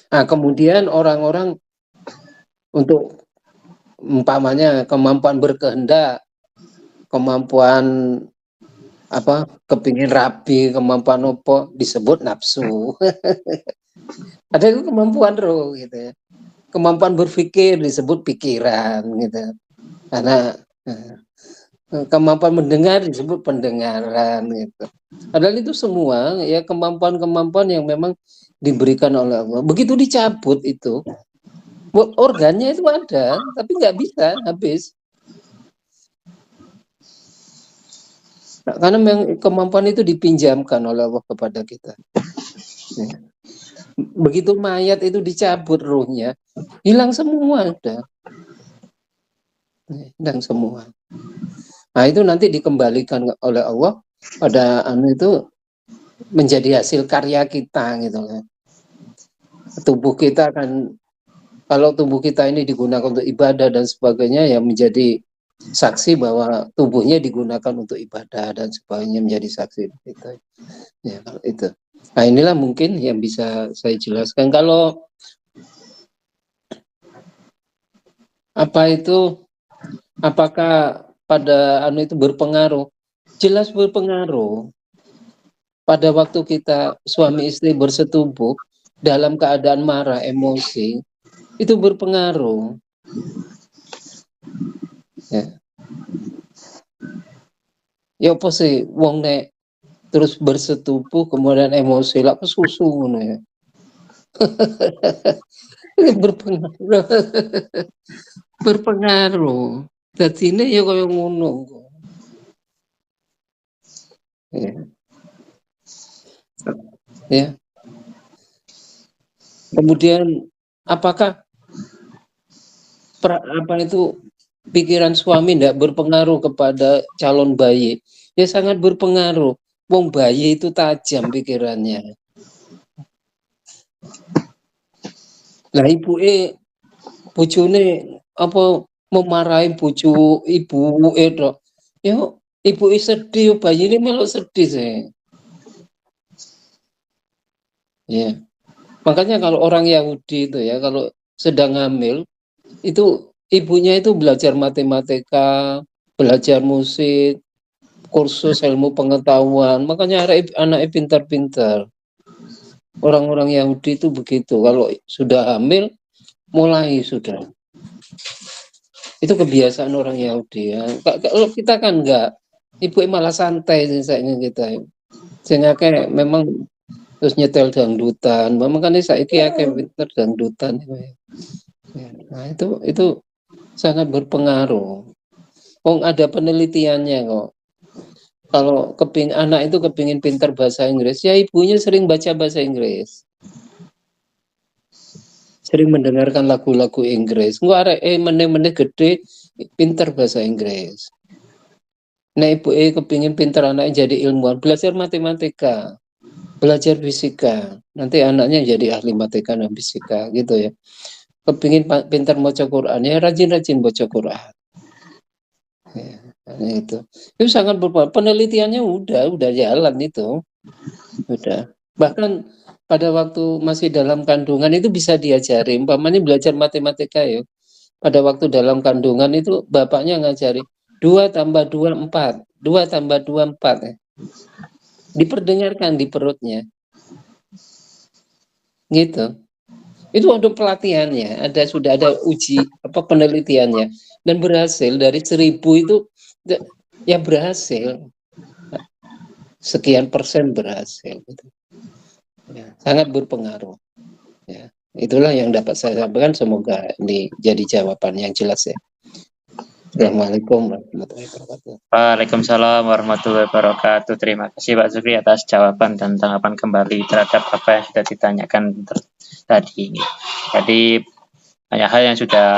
Nah, kemudian orang-orang untuk umpamanya kemampuan berkehendak, kemampuan kepingin rapi, kemampuan apa disebut nafsu. Ada itu kemampuan roh gitu ya. Kemampuan berpikir disebut pikiran gitu. Karena kemampuan mendengar disebut pendengaran gitu. Padahal itu semua ya kemampuan-kemampuan yang memang diberikan oleh Allah. Begitu dicabut itu, organnya itu ada, tapi nggak bisa habis. Nah, karena memang kemampuan itu dipinjamkan oleh Allah kepada kita. Ya. Begitu mayat itu dicabut ruhnya, hilang semua udah. Hilang semua. Nah, itu nanti dikembalikan oleh Allah pada itu menjadi hasil karya kita gitu kan. Tubuh kita akan, kalau tubuh kita ini digunakan untuk ibadah dan sebagainya, ya menjadi saksi bahwa tubuhnya digunakan untuk ibadah dan sebagainya, menjadi saksi itu. Ya, itu. Nah, inilah mungkin yang bisa saya jelaskan. Kalau apakah pada itu berpengaruh? Jelas berpengaruh. Pada waktu kita suami istri bersetubuh dalam keadaan marah, emosi, itu berpengaruh. Ya apa sih wong nek terus bersetubuh kemudian emosi lah kesusu ngono ya. Berpengaruh. Berpengaruh. Dadine ya kaya ngono. Ya. Ya. Kemudian apakah pikiran suami tidak berpengaruh kepada calon bayi? Ya sangat berpengaruh. Wong bayi itu tajam pikirannya. Lah bojone memarahi bojo ibu itu. Ya Ibu sedih, bayi ini malah sedih sih. Ya. Makanya kalau orang Yahudi itu ya, kalau sedang hamil, itu ibunya itu belajar matematika, belajar musik, kursus ilmu pengetahuan. Makanya anaknya pintar-pintar. Orang-orang Yahudi itu begitu. Kalau sudah hamil, mulai sudah. Itu kebiasaan orang Yahudi ya. Kalau kita kan enggak. Ibu malah santai misalnya kita. Sehingga kayak memang terus nyetel dangdutan. Memang kan saya kayak pinter dangdutan. Ya. Nah itu sangat berpengaruh. Oh ada penelitiannya kok. Kalau anak itu kepingin pintar bahasa Inggris, ya ibunya sering baca bahasa Inggris. Sering mendengarkan lagu-lagu Inggris. Enggak ada meneh-meneh gede pintar bahasa Inggris. Nah ibu kepingin pintar anaknya jadi ilmuwan, belajar matematika, belajar fisika. Nanti anaknya jadi ahli matematika dan fisika gitu ya. Kepingin pintar baca Quran, ya rajin-rajin baca Quran. Ya, itu sangat berpengaruh. Penelitiannya udah jalan itu. Udah. Bahkan pada waktu masih dalam kandungan itu bisa diajari. Umpamanya belajar matematika ya. Pada waktu dalam kandungan itu bapaknya ngajari 2 tambah 2 4. 2 tambah 2 4 ya. Diperdengarkan di perutnya. Gitu. Itu untuk pelatihannya, sudah ada uji penelitiannya dan berhasil dari 1000 itu ya berhasil. Sekian persen berhasil gitu. Ya, sangat berpengaruh. Ya, itulah yang dapat saya sampaikan, semoga ini jadi jawaban yang jelas ya. Assalamualaikum warahmatullahi wabarakatuh. Waalaikumsalam warahmatullahi wabarakatuh. Terima kasih Pak Zukri atas jawaban dan tanggapan kembali terhadap apa yang sudah ditanyakan tadi. Jadi banyak hal yang sudah,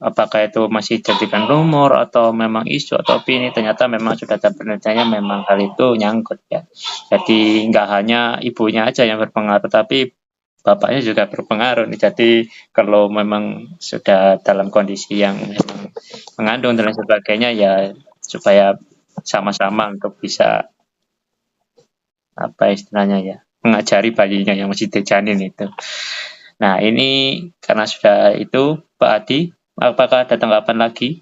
apakah itu masih jadikan rumor atau memang isu atau opini, ternyata memang sudah ada penelitiannya, memang hal itu nyangkut ya. Jadi nggak hanya ibunya aja yang berpengaruh, tapi bapaknya juga berpengaruh nih. Jadi kalau memang sudah dalam kondisi yang memang mengandung dan lain sebagainya, ya supaya sama-sama untuk bisa apa istilahnya ya, mengajari bayinya yang masih dijanin itu. Nah ini karena sudah itu, Pak Adi, apakah ada tanggapan lagi?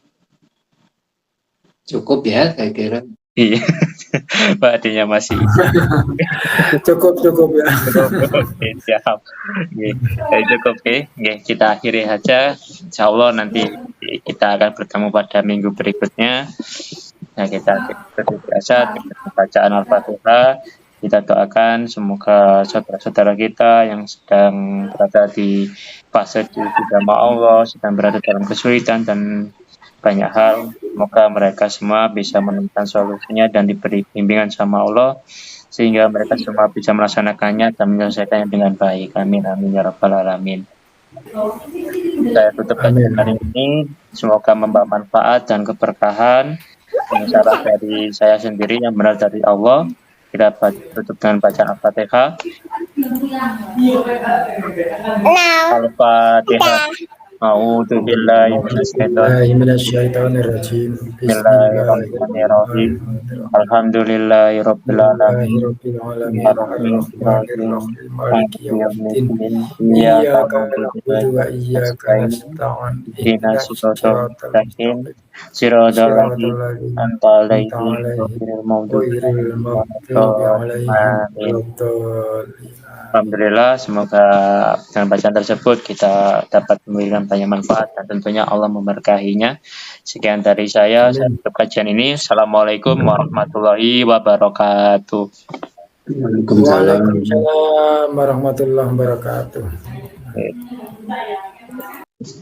Cukup ya, saya kira. Iya, Pak Adinya masih cukup ya. Oke, siap. Cukup. Kita akhiri saja. Insya Allah nanti kita akan bertemu pada minggu berikutnya. Nah, kita seperti biasa bacaan Al-Fatihah. Kita doakan semoga saudara-saudara kita yang sedang berada di fase di agama Allah, sedang berada dalam kesulitan dan banyak hal, semoga mereka semua bisa menemukan solusinya dan diberi bimbingan sama Allah, sehingga mereka semua bisa melaksanakannya dan menyelesaikannya dengan baik. Amin, amin, ya rabbal alamin. Saya tutup kajian hari ini, semoga membawa manfaat dan keberkahan. Ini salah dari saya sendiri, yang benar dari Allah. Kita tutup dengan bacaan Al-Fatihah. Al-Fatihah. A'udzu billahi minasyaitonir rajim. Bismillahirrahmanirrahim. Alhamdulillahirabbil alamin. Maliki yaumiddin. Iyyaka na'budu wa iyyaka nasta'in. Ihdinas siratal mustaqim. Siratal ladzina an'amta 'alaihim ghairil maghdubi 'alaihim. Alhamdulillah, semoga dengan bacaan tersebut kita dapat memberikan banyak manfaat dan tentunya Allah memberkahinya. Sekian dari saya tutup kajian ini. Assalamualaikum warahmatullahi wabarakatuh. Waalaikumsalam warahmatullahi wabarakatuh.